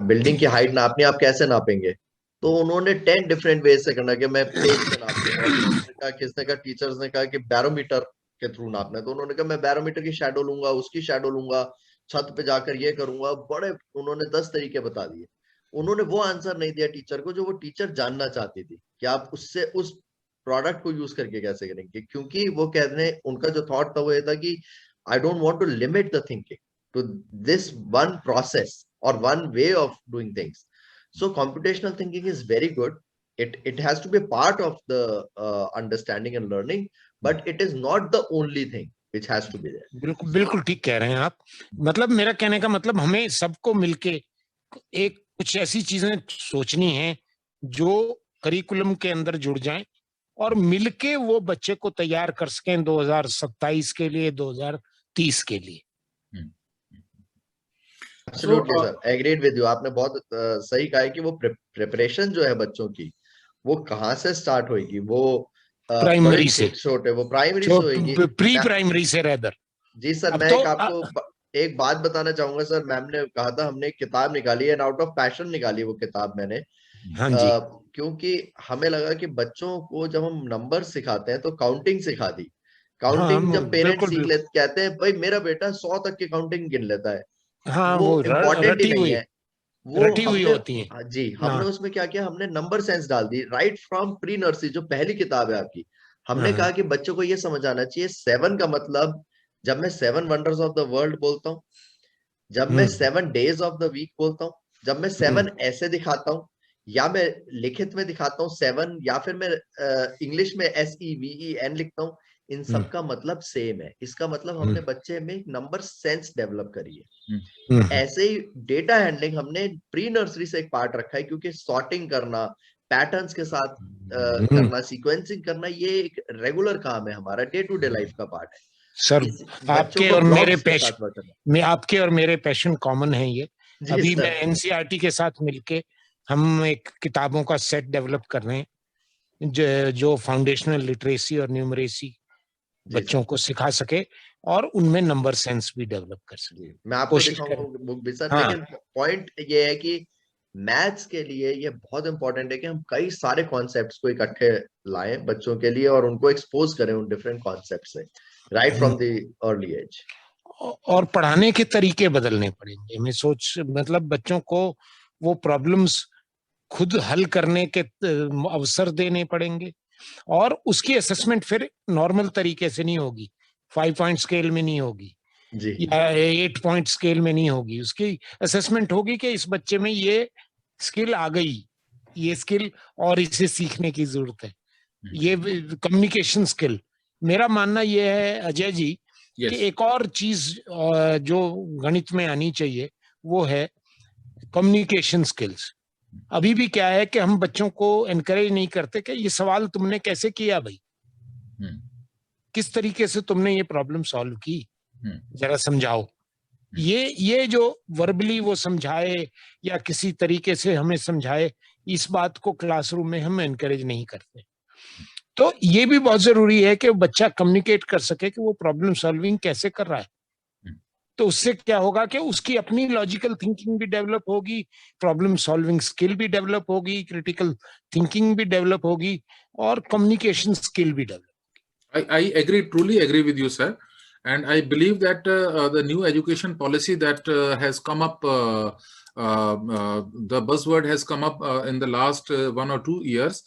बिल्डिंग की हाइट नापनी, आप कैसे नापेंगे? तो उन्होंने 10 डिफरेंट वे से करना कि मैं पेज से नापूंगा, किसने कहा, टीचर्स ने कहा कि बैरोमीटर के थ्रू नापना है, तो उन्होंने कहा मैं बैरोमीटर की शैडो लूंगा, उसकी शैडो लूंगा, छत पे जाकर ये करूंगा। बड़े उन्होंने 10 तरीके बता दिए। उन्होंने वो आंसर नहीं दिया टीचर को जो वो टीचर जानना चाहती थी कि आप उससे उस प्रोडक्ट को यूज करके कैसे करेंगे। क्योंकि वो कहने, उनका जो थॉट था वो ये था कि I don't want to limit the thinking to this one process और one way of doing things. So computational thinking is very good. It has to be part of the understanding and learning, but it is not the only thing which has to be there. बिल्कुल बिल्कुल ठीक कह रहे हैं आप। मतलब मेरा कहने का मतलब हमें सबको मिलके एक कुछ ऐसी चीजें सोचनी है जो करिकुलम के अंदर जुड़ जाएं और मिलके वो बच्चे को तैयार कर सकें 2027 के लिए, 2030 के लिए। Absolutely, sir. Agreed with you. आपने बहुत सही कहा है कि वो प्रिपरेशन जो है बच्चों की, वो कहाँ से स्टार्ट होगी? वो प्राइमरी से, छोटे, वो प्राइमरी से होगी, प्री प्राइमरी से रेदर। जी सर, मैं आपको एक बात बताना चाहूंगा सर। मैम ने कहा था, हमने एक किताब निकाली है, आउट ऑफ पैशन निकाली वो किताब मैंने। हाँ जी। क्योंकि हमें लगा कि बच्चों को जब हम नंबर सिखाते हैं तो काउंटिंग सिखा दी। काउंटिंग जब पेरेंट्स सीख लेते, कहते हैं भाई मेरा बेटा 100 तक की काउंटिंग गिन लेता है, वो इम्पोर्टेंट ही नहीं है, वो रटी हुई होती है। जी, हमने उसमें क्या किया, हमने नंबर सेंस डाल दी राइट फ्रॉम प्री नर्सरी, जो पहली किताब है आपकी। हमने कहा कि बच्चों को ये समझ आना चाहिए 7 का मतलब, जब मैं 7 वंडर्स ऑफ द वर्ल्ड बोलता हूँ, जब मैं 7 डेज ऑफ द वीक बोलता हूँ, जब मैं 7 ऐसे दिखाता हूँ, या मैं लिखित में दिखाता हूँ 7 या फिर मैं इंग्लिश में SEVEN लिखता हूँ, इन सब का मतलब सेम है। इसका मतलब हमने बच्चे में एक नंबर सेंस डेवलप करी है। ऐसे ही डेटा हैंडलिंग हमने प्री नर्सरी से एक पार्ट रखा है, क्योंकि सॉर्टिंग करना, पैटर्न्स के साथ करना, सीक्वेंसिंग करना, ये एक रेगुलर काम है हमारा, डे टू डे लाइफ का पार्ट है। सर, आपके और मेरे पैशन, आपके और मेरे पैशन कॉमन है ये। अभी मैं NCERT के साथ मिलके हम एक किताबों का सेट डेवलप कर रहे हैं जो फाउंडेशनल लिटरेसी और न्यूमरेसी बच्चों को सिखा सके और उनमें नंबर सेंस भी डेवलप कर सके। मैं आपको दिखाऊंगा बुक भी सर। लेकिन पॉइंट ये है कि मैथ्स के लिए ये बहुत इंपॉर्टेंट है कि हम कई सारे कॉन्सेप्ट्स को इकट्ठे लाएं बच्चों के लिए और उनको एक्सपोज करें उन डिफरेंट कॉन्सेप्ट से, right from the early age. और पढ़ाने के तरीके बदलने पड़ेंगे। मैं मतलब बच्चों को वो प्रॉब्लम्स खुद हल करने के अवसर देने पड़ेंगे और उसकी असेसमेंट फिर नॉर्मल तरीके से नहीं होगी, 5 पॉइंट स्केल में नहीं होगी या 8 पॉइंट स्केल में नहीं होगी। उसकी असेसमेंट होगी कि इस बच्चे में ये स्किल आ गई, ये स्किल और इसे सीखने की जरूरत है, ये कम्युनिकेशन स्किल। मेरा मानना ये है अजय जी कि एक और चीज जो गणित में आनी चाहिए वो है कम्युनिकेशन स्किल्स। अभी भी क्या है कि हम बच्चों को एनकरेज नहीं करते कि ये सवाल तुमने कैसे किया भाई, किस तरीके से तुमने ये प्रॉब्लम सॉल्व की, जरा समझाओ। ये जो वर्बली वो समझाए या किसी तरीके से हमें समझाए, इस बात को क्लासरूम में हम एनकरेज नहीं करते। तो ये भी बहुत जरूरी है कि बच्चा कम्युनिकेट कर सके कि वो प्रॉब्लम सॉल्विंग कैसे कर रहा है। तो उससे क्या होगा कि उसकी अपनी लॉजिकल थिंकिंग भी डेवलप होगी, प्रॉब्लम सॉल्विंग स्किल भी डेवलप होगी, क्रिटिकल थिंकिंग भी डेवलप होगी और कम्युनिकेशन स्किल भी डेवलप होगी। I agree, truly agree with you, sir. And I believe that the new education policy that has come up, the buzzword has come up in the last 1 or 2 years,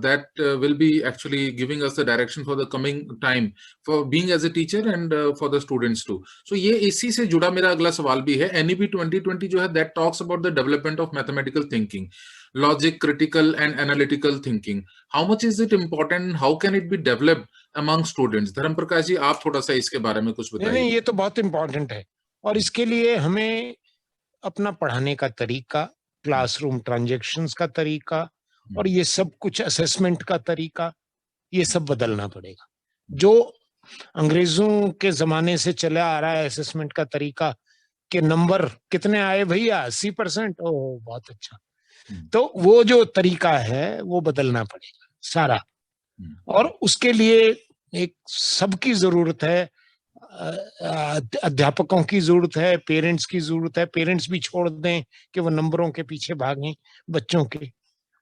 that will be actually giving us the direction for the coming time for being as a teacher and for the students too. So ये इसी से जुड़ा मेरा अगला सवाल भी है। NEP 2020 जो है that talks about the development of mathematical thinking, logic, critical and analytical thinking. How much is it important? How can it be developed among students? धर्म प्रकाश जी, आप थोड़ा सा इसके बारे में कुछ बताइए। नहीं, ये तो बहुत इम्पोर्टेंट है और इसके लिए हमें अपना पढ़ाने का तरीका, क्लासरूम ट्रांजैक्शंस का तरीका और ये सब कुछ असेसमेंट का तरीका, ये सब बदलना पड़ेगा। जो अंग्रेजों के जमाने से चला आ रहा है असेसमेंट का तरीका कि नंबर कितने आए भैया, 80%, ओह बहुत अच्छा, तो वो जो तरीका है वो बदलना पड़ेगा सारा। और उसके लिए एक सबकी जरूरत है, अध्यापकों की जरूरत है, पेरेंट्स की जरूरत है। पेरेंट्स भी छोड़ दें कि वो नंबरों के पीछे भागें बच्चों के,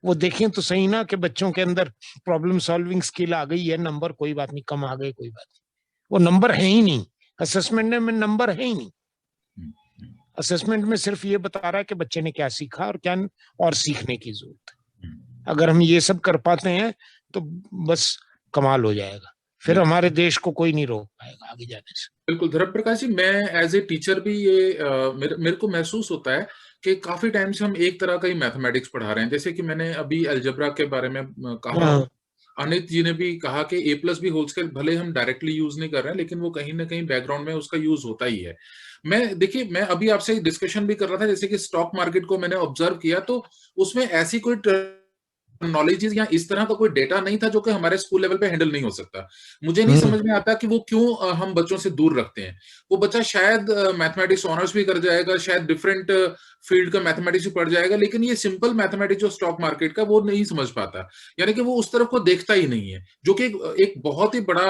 वो देखें तो सही ना कि बच्चों के अंदर प्रॉब्लम सॉल्विंग स्किल आ गई है, नंबर कोई बात नहीं, कम आ गए कोई बात नहीं, वो नंबर है ही नहीं, असेसमेंट में नंबर है ही नहीं। असेसमेंट में सिर्फ ये बता रहा है कि बच्चे ने क्या सीखा और क्या और सीखने की जरूरत है। अगर हम ये सब कर पाते हैं तो बस कमाल हो जाएगा, फिर हमारे देश को कोई नहीं रोक पाएगा आगे जाने से। बिल्कुल धर्म प्रकाश जी, मैं एज ए टीचर भी ये मेरे को महसूस होता है कि काफी टाइम से हम एक तरह का ही मैथमेटिक्स पढ़ा रहे हैं। जैसे कि मैंने अभी अलजेब्रा के बारे में कहा, अनित जी ने भी कहा कि A+B होल स्क्वायर भले हम डायरेक्टली यूज नहीं कर रहे हैं, लेकिन वो कहीं ना कहीं बैकग्राउंड में उसका यूज होता ही है। मैं अभी आपसे डिस्कशन भी कर रहा था, जैसे कि स्टॉक मार्केट को मैंने ऑब्जर्व किया तो उसमें ऐसी कोई नॉलेज या इस तरह का कोई डेटा नहीं था जो कि हमारे स्कूल लेवल पे हैंडल नहीं हो सकता। मुझे नहीं समझ में आता कि वो क्यों हम बच्चों से दूर रखते हैं। वो बच्चा शायद मैथमेटिक्स ऑनर्स भी कर जाएगा, शायद डिफरेंट फील्ड का मैथमेटिक्स भी पढ़ जाएगा, लेकिन ये सिंपल मैथमेटिक्स जो स्टॉक मार्केट का वो नहीं समझ पाता, यानी कि वो उस तरफ को देखता ही नहीं है, जो कि एक बहुत ही बड़ा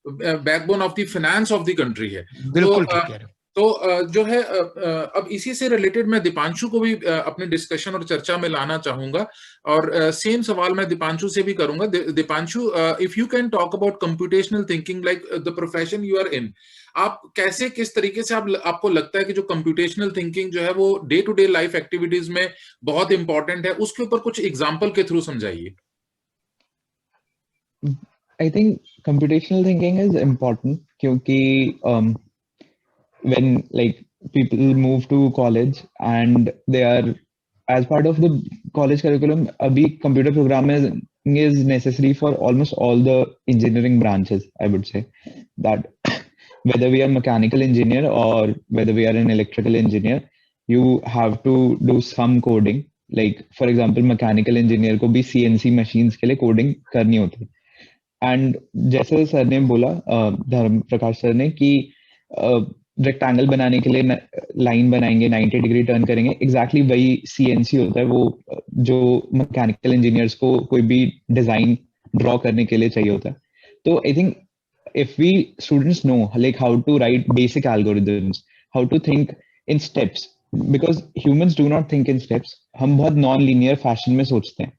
backbone of the finance of the country है। बिल्कुल ठीक कह रहे हो। तो जो है अब इसी से रिलेटेड मैं दीपांशु को भी अपने डिस्कशन और चर्चा में लाना चाहूंगा और सेम सवाल मैं दीपांशु से भी करूंगा। Deepanshu, if you can talk about computational thinking like the profession you are in, आप कैसे, किस तरीके से आपको लगता है कि जो कंप्यूटेशनल थिंकिंग जो है वो day to day life activities में बहुत इंपॉर्टेंट है, उसके ऊपर कुछ एग्जाम्पल के थ्रू समझाइए। I think computational thinking is important क्योंकि when like people move to college and they are as part of the college curriculum, abhi computer programming is necessary for almost all the engineering branches. I would say that whether we are mechanical engineer or whether we are an electrical engineer, you have to do some coding. Like for example, mechanical engineer को भी CNC machines के लिए coding करनी होती है. And जैसे सर ने बोला, धर्म प्रकाश सर ने कि रेक्टेंगल बनाने के लिए लाइन बनाएंगे, 90 डिग्री टर्न करेंगे, एग्जैक्टली वही CNC होता है, वो जो मैकेनिकल इंजीनियर्स को कोई भी डिजाइन ड्रॉ करने के लिए चाहिए होता है. तो I think if we students know like how to write basic algorithms, how to think in steps, because humans do not think in steps. हम बहुत non-linear fashion में सोचते हैं.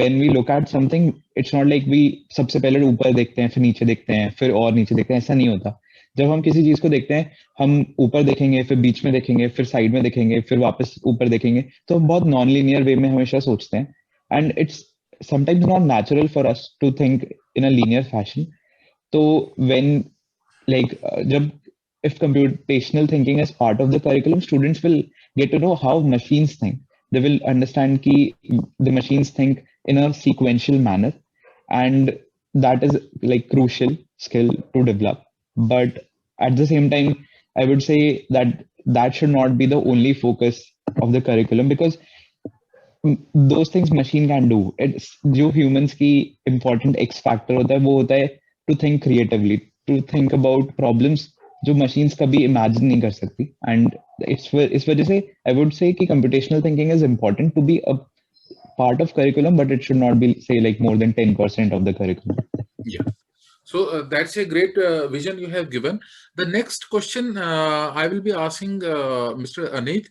When we look at something, it's not like we सबसे पहले ऊपर देखते हैं, फिर नीचे देखते हैं, फिर और नीचे देखते हैं. ऐसा नहीं होता. जब हम किसी चीज को देखते हैं, हम ऊपर देखेंगे, फिर बीच में देखेंगे, फिर साइड में देखेंगे, फिर वापस ऊपर देखेंगे. तो हम बहुत non-linear way में हमेशा सोचते हैं. And it's sometimes not natural for us to think in a linear fashion. So when if computational thinking is part of the curriculum, students will get to know how machines think. They will understand that the machines think in a sequential manner, and that is like crucial skill to develop. But at the same time, I would say that should not be the only focus of the curriculum, because those things machine can do. It's जो humans की important X factor होता है, वो होता है to think creatively, to think about problems जो machines कभी imagine नहीं कर सकती. And इस वजह से I would say कि computational thinking is important to be a part of curriculum, but it should not be say like more than 10% of the curriculum. Yeah. So that's a great vision you have given. The next question I will be asking Mr. Aneek,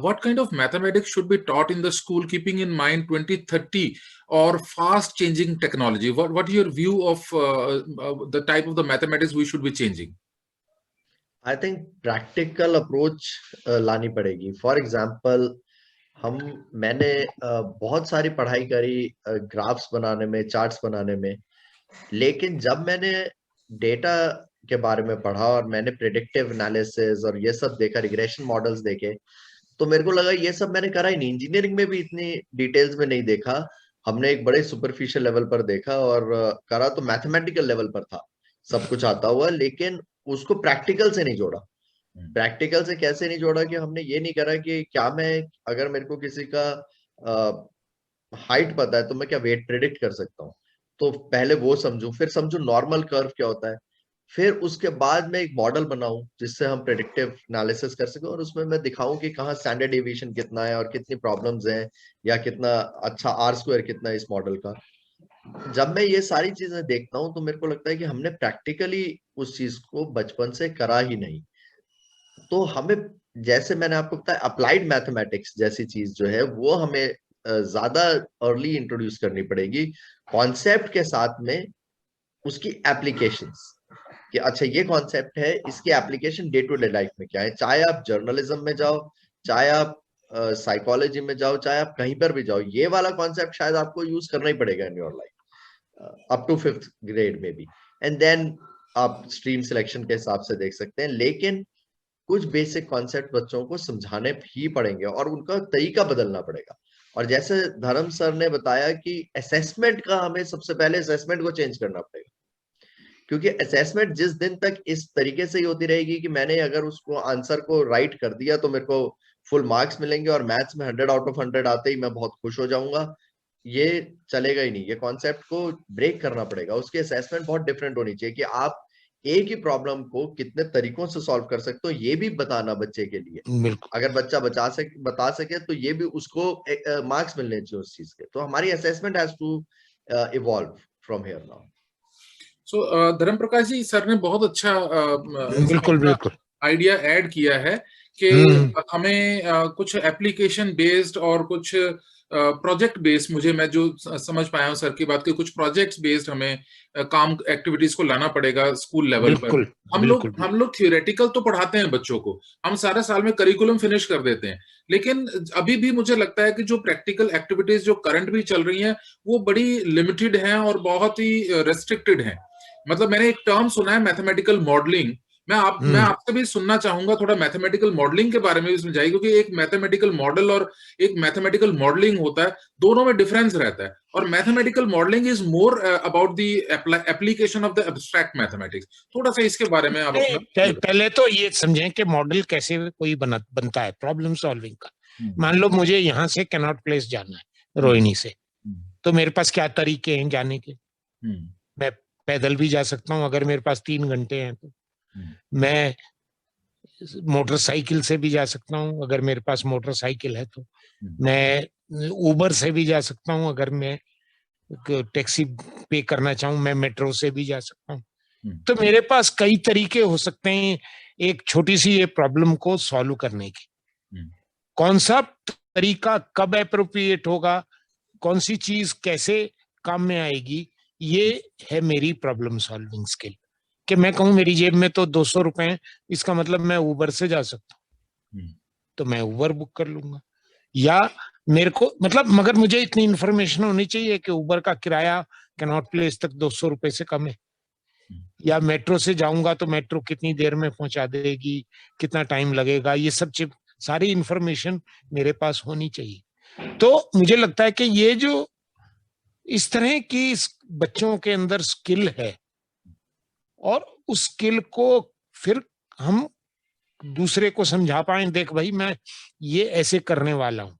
what kind of mathematics should be taught in the school, keeping in mind 2030 or fast changing technology? What is your view of the type of the mathematics we should be changing? I think practical approach लानी पड़ेगी. For example, मैंने बहुत सारी पढ़ाई करी ग्राफ्स बनाने में, चार्ट्स बनाने में, लेकिन जब मैंने डेटा के बारे में पढ़ा और मैंने प्रेडिक्टिव एनालिसिस और ये सब देखा, रिग्रेशन मॉडल्स देखे, तो मेरे को लगा ये सब मैंने करा ही नहीं. इंजीनियरिंग में भी इतनी डिटेल्स में नहीं देखा. हमने एक बड़े सुपरफिशियल लेवल पर देखा और करा तो मैथमेटिकल लेवल पर था, सब कुछ आता हुआ, लेकिन उसको प्रैक्टिकल से नहीं जोड़ा. प्रैक्टिकल से कैसे नहीं जोड़ा कि हमने ये नहीं करा कि क्या मैं, अगर मेरे को किसी का हाइट पता है तो मैं क्या वेट प्रेडिक्ट कर सकता हूँ, तो पहले वो समझूं, फिर समझूं नॉर्मल कर्व क्या होता है, फिर उसके बाद मैं एक मॉडल बनाऊं जिससे हम प्रेडिक्टिव एनालिसिस कर सकें और उसमें मैं दिखाऊं कि कहाँ स्टैंडर्ड डेविएशन कितना है और कितनी प्रॉब्लम्स हैं या कितना अच्छा R² कितना है इस मॉडल का. जब मैं ये सारी चीजें देखता हूं तो मेरे को लगता है कि हमने प्रैक्टिकली उस चीज को बचपन से करा ही नहीं. तो हमें, जैसे मैंने आपको बताया, अप्लाइड मैथमेटिक्स जैसी चीज जो है वो हमें ज्यादा अर्ली इंट्रोड्यूस करनी पड़ेगी, कॉन्सेप्ट के साथ में उसकी एप्लीकेशंस, कि अच्छा ये कॉन्सेप्ट है, इसकी application day to day life में क्या है. चाहे आप जर्नलिज्म में जाओ, चाहे आप साइकोलॉजी में जाओ, चाहे आप कहीं पर भी जाओ, ये वाला कॉन्सेप्ट शायद आपको यूज करना ही पड़ेगा in your life up to 5th grade में भी. एंड देन आप स्ट्रीम सिलेक्शन के हिसाब से देख सकते हैं, लेकिन कुछ बेसिक कॉन्सेप्ट बच्चों को समझाने ही पड़ेंगे और उनका तरीका बदलना पड़ेगा. और जैसे धर्म सर ने बताया कि असेसमेंट का, हमें सबसे पहले असेसमेंट को चेंज करना पड़ेगा, क्योंकि असेसमेंट जिस दिन तक इस तरीके से ही होती रहेगी कि मैंने अगर उसको आंसर को राइट कर दिया तो मेरे को फुल मार्क्स मिलेंगे और मैथ्स में 100 आउट ऑफ 100 आते ही मैं बहुत खुश हो जाऊंगा, ये चलेगा ही नहीं. ये कॉन्सेप्ट को ब्रेक करना पड़ेगा. उसकी असेसमेंट बहुत डिफरेंट होनी चाहिए कि आप एक ही प्रॉब्लम को कितने तरीकों से सॉल्व कर सकते हो, ये भी बताना बच्चे के लिए. अगर बच्चा बता सके तो ये भी उसको मार्क्स मिलने चाहिए उस चीज के. तो हमारी assessment has to evolve from here now. So Dharam Prakash ji, sir ने बहुत अच्छा बिल्कुल आइडिया ऐड किया है कि हमें कुछ एप्लीकेशन बेस्ड और कुछ प्रोजेक्ट बेस्ड, मैं जो समझ पाया हूँ सर की बात, कि कुछ प्रोजेक्ट्स बेस्ड हमें काम एक्टिविटीज को लाना पड़ेगा स्कूल लेवल पर. हम लोग थियोरेटिकल तो पढ़ाते हैं बच्चों को, हम सारे साल में करिकुलम फिनिश कर देते हैं, लेकिन अभी भी मुझे लगता है कि जो प्रैक्टिकल एक्टिविटीज जो करंट भी चल रही हैं वो बड़ी लिमिटेड हैं और बहुत ही रेस्ट्रिक्टेड हैं. मतलब मैंने एक टर्म सुना है, मैथमेटिकल मॉडलिंग, मैं आपसे भी सुनना चाहूंगा थोड़ा मैथमेटिकल मॉडलिंग के बारे में भी समझाइए, क्योंकि एक मैथमेटिकल मॉडल और एक मैथमेटिकल मॉडलिंग होता है, दोनों में डिफरेंस रहता है, और mathematical modelling is more about the application of the abstract mathematics. थोड़ा सा इसके बारे में आप अपना पहले तो ये समझें कि मॉडल कैसे कोई बनता है प्रॉब्लम सॉल्विंग का। मान लो मुझे यहाँ से कैनॉट प्लेस जाना है रोहिणी से, तो मेरे पास क्या तरीके हैं जाने के? मैं पैदल भी जा सकता हूँ अगर मेरे पास 3 घंटे हैं तो, मैं मोटरसाइकिल से भी जा सकता हूँ अगर मेरे पास मोटरसाइकिल है तो, मैं उबर से भी जा सकता हूँ अगर मैं टैक्सी पे करना चाहूँ, मैं मेट्रो से भी जा सकता हूँ। तो मेरे पास कई तरीके हो सकते हैं एक छोटी सी ये प्रॉब्लम को सॉल्व करने के। कौन सा तरीका कब एप्रोप्रिएट होगा, कौन सी चीज कैसे काम में आएगी, ये है मेरी प्रॉब्लम सॉल्विंग स्किल। कि मैं कहूँ मेरी जेब में तो 200 रुपए हैं, इसका मतलब मैं उबर से जा सकता हूँ, तो मैं उबर बुक कर लूंगा। या मेरे को मतलब मगर मुझे इतनी इंफॉर्मेशन होनी चाहिए कि उबर का किराया कैनॉट प्लेस तक 200 रुपए से कम है, या मेट्रो से जाऊंगा तो मेट्रो कितनी देर में पहुंचा देगी, कितना टाइम लगेगा, ये सब सारी इंफॉर्मेशन मेरे पास होनी चाहिए। तो मुझे लगता है कि ये जो इस तरह की बच्चों के अंदर स्किल है, और उस स्किल को फिर हम दूसरे को समझा पाए, देख भाई मैं ये ऐसे करने वाला हूं,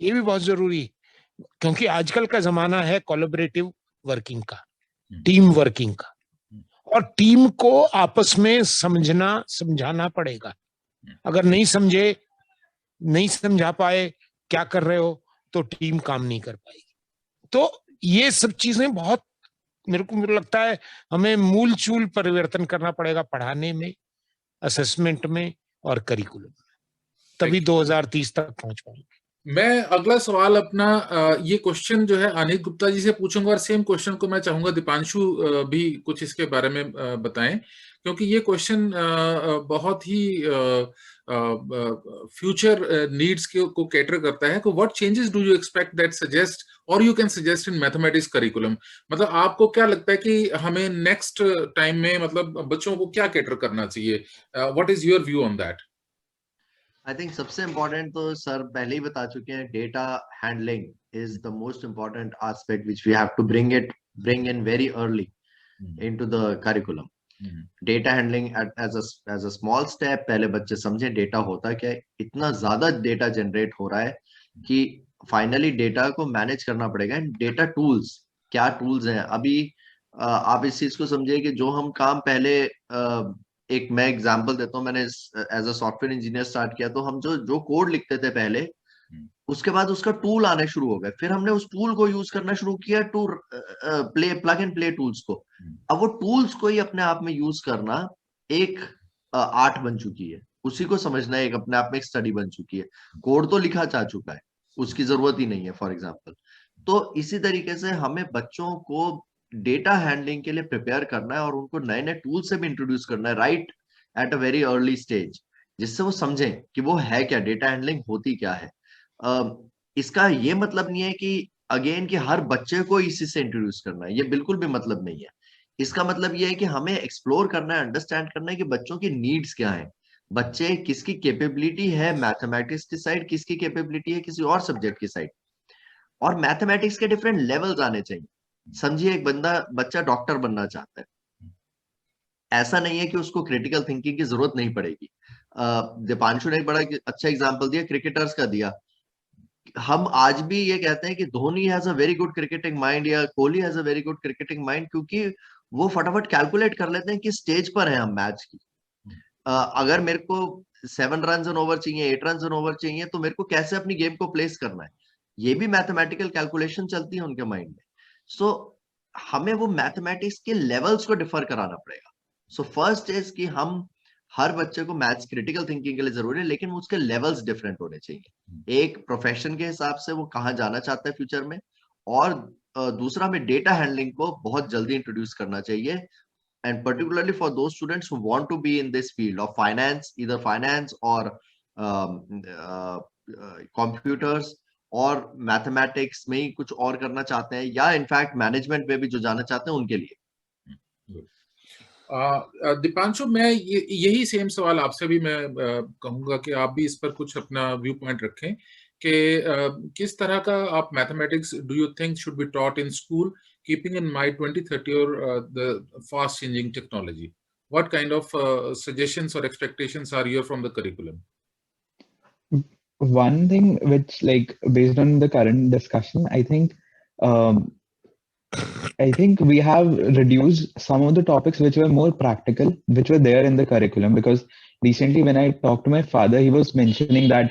ये भी बहुत जरूरी है। क्योंकि आजकल का जमाना है कोलैबोरेटिव वर्किंग का, टीम वर्किंग का, और टीम को आपस में समझाना पड़ेगा। अगर नहीं समझा पाए क्या कर रहे हो तो टीम काम नहीं कर पाएगी। तो ये सब चीजें बहुत मेरे लगता है हमें मूल चूल परिवर्तन करना पड़ेगा पढ़ाने में, असेसमेंट में और करिकुलम में, तभी 2030 तक पहुंच पाएंगे। मैं अगला सवाल अपना ये क्वेश्चन जो है अनित गुप्ता जी से पूछूंगा, और सेम क्वेश्चन को मैं चाहूंगा दीपांशु भी कुछ इसके बारे में बताएं, क्योंकि ये क्वेश्चन बहुत ही फ्यूचर नीड्स को कैटर करता है। What changes do you expect that suggest और you can suggest in mathematics curriculum? मतलब आपको क्या लगता है कि हमें नेक्स्ट टाइम में मतलब बच्चों को क्या कैटर करना चाहिए? What is your view on that? I think सबसे इम्पोर्टेंट तो सर पहले ही बता चुके हैं, data handling is the most important aspect which we have to bring in very early into the curriculum. Data handling as a small step, पहले बच्चे समझे डेटा होता क्या है। इतना ज्यादा डेटा जनरेट हो रहा है कि फाइनली डेटा को मैनेज करना पड़ेगा। डेटा टूल्स, क्या टूल्स हैं अभी, आप इस चीज को समझिए कि जो हम काम पहले एक मैं एग्जांपल देता हूँ, मैंने as a software engineer start किया, तो हम जो कोड लिखते थे पहले, उसके बाद उसका टूल आने शुरू हो गए, फिर हमने उस टूल को यूज करना शुरू किया to plug and play tools को। अब वो टूल्स को ही अपने आप में यूज करना एक आर्ट बन चुकी है, उसी को समझना एक अपने आप में एक स्टडी बन चुकी है। कोड तो लिखा जा चुका है, उसकी जरूरत ही नहीं है फॉर एग्जाम्पल। तो इसी तरीके से हमें बच्चों को डेटा हैंडलिंग के लिए प्रिपेयर करना है और उनको नए नए टूल से भी इंट्रोड्यूस करना है right at a very early stage, जिससे वो समझें कि वो है क्या, डेटा हैंडलिंग होती क्या है। इसका ये मतलब नहीं है कि अगेन कि हर बच्चे को इसी से इंट्रोड्यूस करना है, ये बिल्कुल भी मतलब नहीं है। इसका मतलब ये है कि हमें एक्सप्लोर करना है, अंडरस्टैंड करना है कि बच्चों की नीड्स क्या है, बच्चे किसकी कैपेबिलिटी है मैथमेटिक्स की साइड, किसकी कैपेबिलिटी है किसी और सब्जेक्ट की साइड, और मैथमेटिक्स के डिफरेंट लेवल्स आने चाहिए। समझिए एक बच्चा डॉक्टर बनना चाहता है, ऐसा नहीं है कि उसको क्रिटिकल थिंकिंग की जरूरत नहीं पड़ेगी। दीपांशु ने एक बड़ा अच्छा एग्जांपल दिया, क्रिकेटर्स का दिया। हम आज भी ये कहते हैं कि Dhoni has a very good cricketing mind या Kohli has a very good cricketing mind, क्योंकि वो फटाफट कैलकुलेट कर लेते हैं कि स्टेज पर है हम मैच की। अगर मेरे को 7 रन एन ओवर चाहिए, 8 रन एन ओवर चाहिए, तो मेरे को कैसे अपनी गेम को प्लेस करना है, ये भी मैथमेटिकल कैलकुलेशन चलती है उनके माइंड में। सो हमें वो मैथमेटिक्स के लेवल्स को डिफर कराना पड़ेगा। सो फर्स्ट इज कि हम हर बच्चे को मैथ्स क्रिटिकल थिंकिंग के लिए जरूरी है, लेकिन उसके लेवल्स डिफरेंट होने चाहिए। एक प्रोफेशन के हिसाब से वो कहाँ जाना चाहता है फ्यूचर में, और दूसरा में डेटा हैंडलिंग को बहुत जल्दी इंट्रोड्यूस करना चाहिए, and particularly for those students who want to be in this field of finance, either finance or computers और मैथमेटिक्स में ही कुछ और करना चाहते हैं, या इनफैक्ट मैनेजमेंट में भी जो जाना चाहते हैं उनके लिए। दीपांशु, मैं यही सेम सवाल आपसे भी मैं कहूंगा कि आप भी इस पर कुछ अपना व्यू पॉइंट रखें कि किस तरह का आप mathematics do you think should be taught in school, keeping in mind 2030 और the fast changing technology. What kind of suggestions or expectations are here from the curriculum? One thing which, like, based on the current discussion, I think we have reduced some of the topics which were more practical, which were there in the curriculum. Because recently, when I talked to my father, he was mentioning that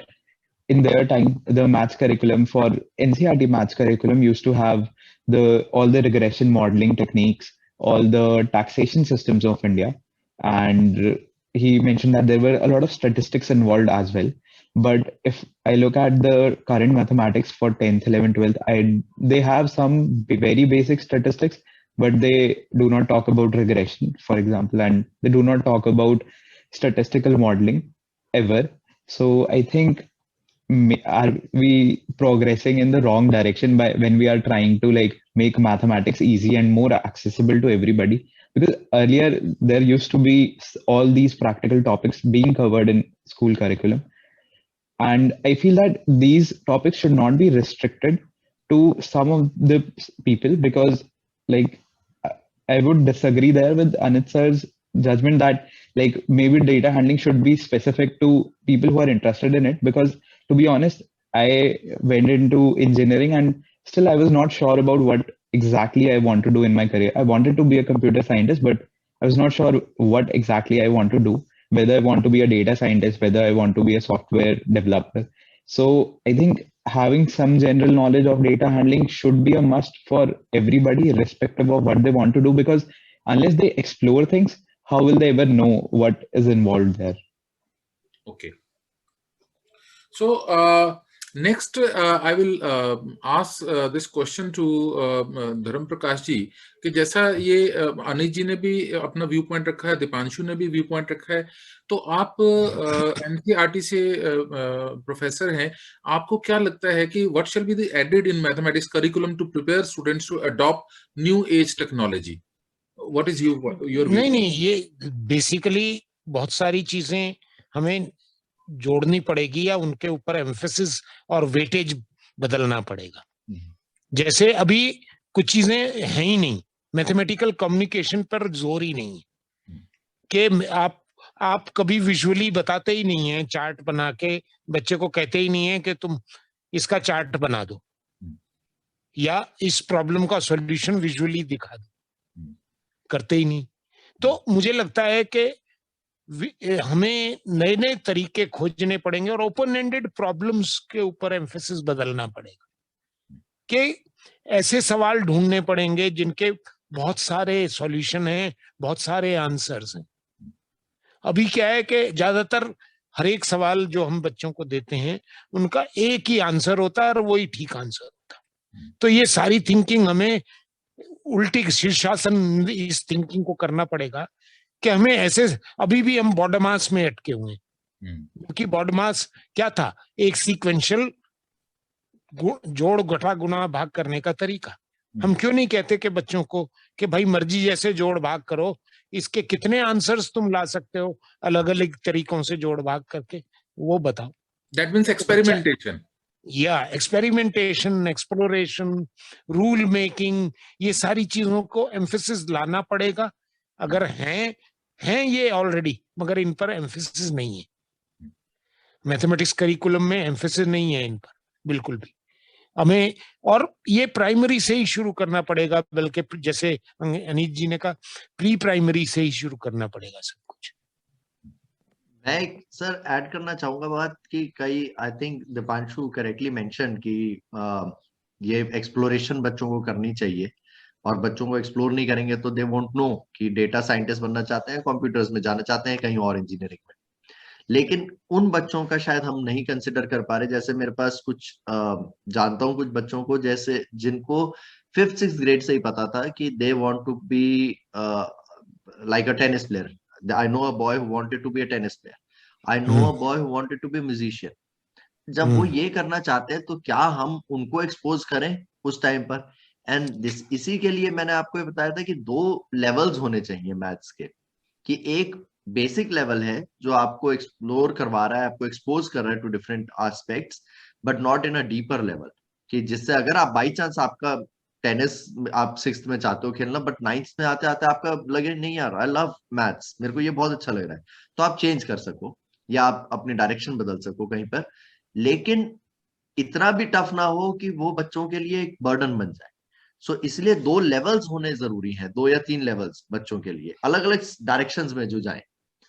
in their time, the maths curriculum for NCERT maths curriculum used to have all the regression modeling techniques, all the taxation systems of India. And he mentioned that there were a lot of statistics involved as well. But if I look at the current mathematics for 10th, 11th, 12th, they have some very basic statistics, but they do not talk about regression, for example, and they do not talk about statistical modeling ever. So I think, are we progressing in the wrong direction by when we are trying to, like, make mathematics easy and more accessible to everybody? Because earlier there used to be all these practical topics being covered in school curriculum, and I feel that these topics should not be restricted to some of the people, because, like, I would disagree there with Anit sir's judgment that, like, maybe data handling should be specific to people who are interested in it. Because, to be honest, I went into engineering and still I was not sure about what exactly I want to do in my career. I wanted to be a computer scientist, but I was not sure what exactly I want to do, whether I want to be a data scientist, whether I want to be a software developer. So I think having some general knowledge of data handling should be a must for everybody, irrespective of what they want to do, because unless they explore things, how will they ever know what is involved there? Okay. So next, I will ask this question to धर्म प्रकाश जी, कि जैसा ये अनित जी ने भी अपना व्यू पॉइंट रखा है, दीपांशु ने भी व्यू पॉइंट रखा है, तो आप एनसीईआरटी से प्रोफेसर हैं, आपको क्या लगता है कि what shall be the added in mathematics curriculum to prepare students to adopt new age technology? What is your नहीं, ये बेसिकली बहुत सारी चीजें हमें जोड़नी पड़ेगी या उनके ऊपर एम्फेसिस और वेटेज बदलना पड़ेगा. जैसे अभी कुछ चीजें हैं ही नहीं, मैथमेटिकल कम्युनिकेशन पर जोर ही नहीं कि आप कभी विजुअली बताते ही नहीं है, चार्ट बना के बच्चे को कहते ही नहीं है कि तुम इसका चार्ट बना दो या इस प्रॉब्लम का सॉल्यूशन विजुअली दिखा दो, करते ही नहीं. तो मुझे लगता है कि हमें नए नए तरीके खोजने पड़ेंगे और ओपन एंडेड प्रॉब्लम्स के ऊपर एम्फेसिस बदलना पड़ेगा कि ऐसे सवाल ढूंढने पड़ेंगे जिनके बहुत सारे सॉल्यूशन हैं, बहुत सारे आंसर्स हैं. अभी क्या है कि ज्यादातर हर एक सवाल जो हम बच्चों को देते हैं उनका एक ही आंसर होता है और वही ठीक आंसर होता है. तो ये सारी थिंकिंग हमें उल्टी शीर्षासन इस थिंकिंग को करना पड़ेगा कि हमें ऐसे, अभी भी हम बॉडमास में अटके हुए हैं, क्योंकि बॉडमास क्या था? एक सीक्वेंशियल जोड़ घटा गुना भाग करने का तरीका. हम क्यों नहीं कहते कि बच्चों को कि भाई मर्जी जैसे जोड़ भाग करो, इसके कितने आंसर्स तुम ला सकते हो अलग अलग तरीकों से जोड़ भाग करके, वो बताओ. That means experimentation. या एक्सपेरिमेंटेशन, एक्सप्लोरेशन, रूल मेकिंग, ये सारी चीजों को एम्फेसिस लाना पड़ेगा. अगर हैं ये ऑलरेडी, मगर इन पर एम्फेसिस नहीं है. मैथमेटिक्स करिकुलम में एम्फेसिस नहीं है इन पर बिल्कुल भी. हमें और ये प्राइमरी से ही शुरू करना पड़ेगा, बल्कि जैसे अनित जी ने कहा प्री प्राइमरी से ही शुरू करना पड़ेगा सब कुछ. मैं सर ऐड करना चाहूंगा बात कि कई, I think Deepanshu correctly mention कि ये एक्सप्लोरेशन बच्चों को करनी चाहिए, और बच्चों को एक्सप्लोर नहीं करेंगे तो दे वोंट नो कि डेटा साइंटिस्ट बनना चाहते हैं, कंप्यूटर्स में जाना चाहते हैं, कहीं और इंजीनियरिंग में. लेकिन उन बच्चों का शायद हम नहीं कंसिडर कर पा रहे. जैसे मेरे पास कुछ जानता हूँ कुछ बच्चों को, जैसे जिनको 5th-6th ग्रेड से ही पता था कि they want to be like a tennis player. I know a boy who wanted to be a tennis player. I know a boy who wanted to be a musician. जब वो ये करना चाहते हैं तो क्या हम उनको एक्सपोज करें उस टाइम पर? एंड इसी के लिए मैंने आपको ये बताया था कि 2 लेवल्स होने चाहिए मैथ्स के. कि एक बेसिक लेवल है जो आपको एक्सप्लोर करवा रहा है, आपको एक्सपोज कर रहा है to different aspects, but not in a deeper level, कि जिससे अगर आप बाई चांस आपका टेनिस आप 6th में चाहते हो खेलना, बट 9th में आते आते आपका लगे नहीं यार आई लव मैथ्स, मेरे को ये बहुत अच्छा लग रहा है, तो आप चेंज कर सको या आप अपनी डायरेक्शन बदल सको कहीं पर, लेकिन इतना भी टफ ना हो कि वो बच्चों के लिए एक बर्डन बन जाए। सो इसलिए 2 लेवल्स होने जरूरी हैं, 2 या 3 लेवल्स बच्चों के लिए, अलग अलग डायरेक्शंस में जो जाएं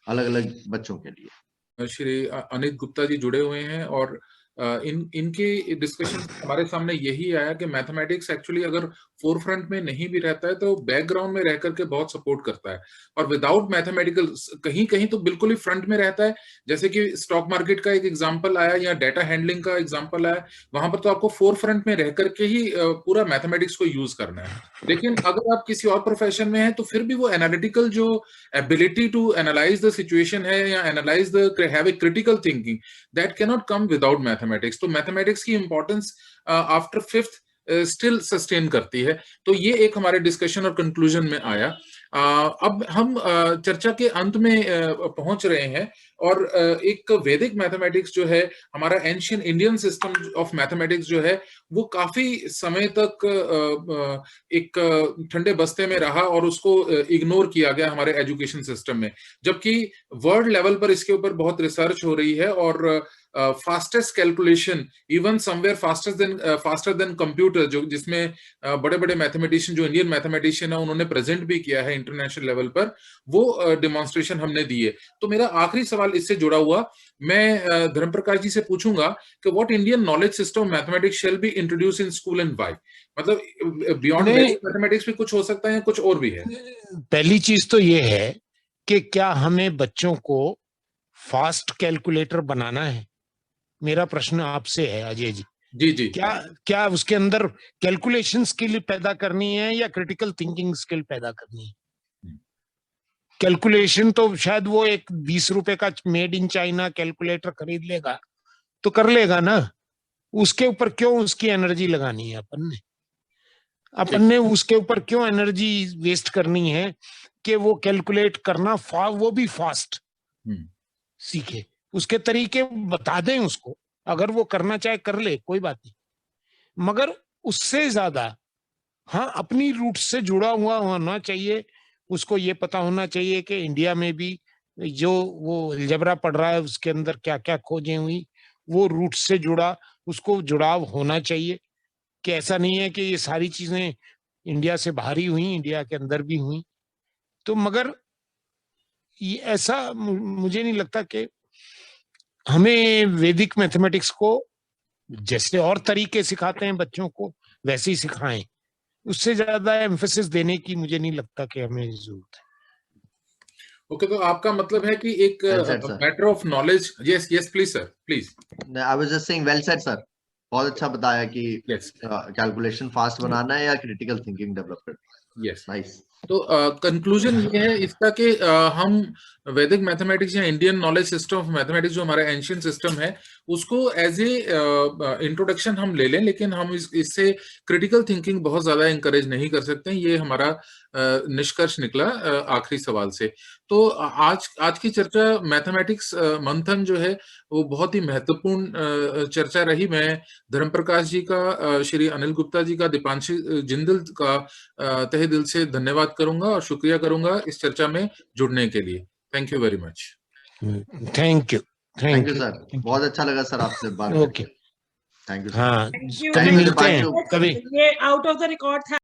अलग अलग बच्चों के लिए। श्री अनित गुप्ता जी जुड़े हुए हैं और इनके डिस्कशन हमारे सामने यही आया कि मैथमेटिक्स एक्चुअली अगर फोरफ्रंट में नहीं भी रहता है तो बैकग्राउंड में रह करके बहुत सपोर्ट करता है, और विदाउट मैथमेटिकल कहीं कहीं तो बिल्कुल ही फ्रंट में रहता है, जैसे कि स्टॉक मार्केट का एक एग्जांपल आया या डाटा हैंडलिंग का एग्जांपल आया, वहां पर तो आपको फोरफ्रंट में रह करके ही पूरा मैथमेटिक्स को यूज करना है। लेकिन अगर आप किसी और प्रोफेशन में हैं तो फिर भी वो एनालिटिकल जो ability to analyse the situation है या analyse the have a critical thinking, that can not come without mathematics. तो मैथमेटिक्स की importance after 5th still sustain करती है। तो ये एक हमारे डिस्कशन और कंक्लूजन में आया। अब हम चर्चा के अंत में पहुंच रहे हैं, और एक वैदिक मैथमेटिक्स जो है, हमारा ancient Indian system of mathematics जो है, वो काफी समय तक एक ठंडे बस्ते में रहा और उसको इग्नोर किया गया हमारे एजुकेशन सिस्टम में, जबकि वर्ल्ड लेवल पर इसके ऊपर बहुत रिसर्च हो रही है, और fastest calculation even somewhere faster than computer, जो जिसमें बड़े बड़े मैथमेटिशियन जो इंडियन मैथमेटिशियन है उन्होंने प्रेजेंट भी किया है इंटरनेशनल लेवल पर, वो डेमोन्स्ट्रेशन हमने दी है। तो मेरा आखिरी सवाल इससे जुड़ा हुआ, मैं धर्म प्रकाश जी से पूछूंगा कि what Indian knowledge system mathematics shall be introduce in school and why? मतलब बियॉन्ड मैथमेटिक्स भी कुछ हो सकता है या कुछ और भी है? पहली चीज तो ये है कि क्या हमें बच्चों को फास्ट कैलकुलेटर बनाना है? मेरा प्रश्न आपसे है अजय जी। जी जी। क्या उसके अंदर कैलकुलेशन स्किल पैदा करनी है या क्रिटिकल थिंकिंग स्किल पैदा करनी है? कैलकुलेशन तो शायद वो एक 20 रुपए का मेड इन चाइना कैलकुलेटर खरीद लेगा तो कर लेगा ना, उसके ऊपर क्यों उसकी एनर्जी लगानी है? अपन ने उसके ऊपर क्यों एनर्जी वेस्ट करनी है कि वो कैलकुलेट करना वो भी फास्ट सीखे? उसके तरीके बता दें उसको, अगर वो करना चाहे कर ले, कोई बात नहीं, मगर उससे ज्यादा हाँ अपनी रूट से जुड़ा हुआ होना चाहिए। उसको ये पता होना चाहिए कि इंडिया में भी जो वो अलजेब्रा पढ़ रहा है उसके अंदर क्या क्या खोजें हुई, वो रूट से जुड़ा, उसको जुड़ाव होना चाहिए कि ऐसा नहीं है कि ये सारी चीजें इंडिया से बाहर ही हुई, इंडिया के अंदर भी हुई। तो मगर ये ऐसा मुझे नहीं लगता कि हमें वैदिक मैथमेटिक्स को जैसे और तरीके सिखाते हैं बच्चों को वैसे ही सिखाएं, उससे ज्यादा एम्फेसिस देने की मुझे नहीं लगता कि हमें जरूरत है। ओके, तो आपका मतलब है कि एक matter of knowledge. Yes yes please sir, please. I was just saying well said sir, बहुत अच्छा बताया कि कैलकुलेशन फास्ट बनाना है या क्रिटिकल थिंकिंग डेवलप करना। Yes nice. तो कंक्लूजन ये है इसका कि हम वैदिक मैथमेटिक्स या Indian knowledge system of mathematics जो हमारा एंशियंट सिस्टम है उसको एज ए इंट्रोडक्शन हम ले लें, लेकिन हम इससे क्रिटिकल थिंकिंग बहुत ज्यादा इंकरेज नहीं कर सकते। ये हमारा निष्कर्ष निकला आखिरी सवाल से। तो आज की चर्चा मैथमेटिक्स मंथन जो है वो बहुत ही महत्वपूर्ण चर्चा रही। मैं धर्म प्रकाश जी का, श्री अनिल गुप्ता जी का, दीपांशु जिंदल का तहे दिल से धन्यवाद करूंगा और शुक्रिया करूंगा इस चर्चा में जुड़ने के लिए। Thank you very much. Thank you sir, बहुत अच्छा लगा सर आपसे बात करके। Thank you. हाँ, कभी मिलते हैं, कभी। ये आउट ऑफ द रिकॉर्ड था।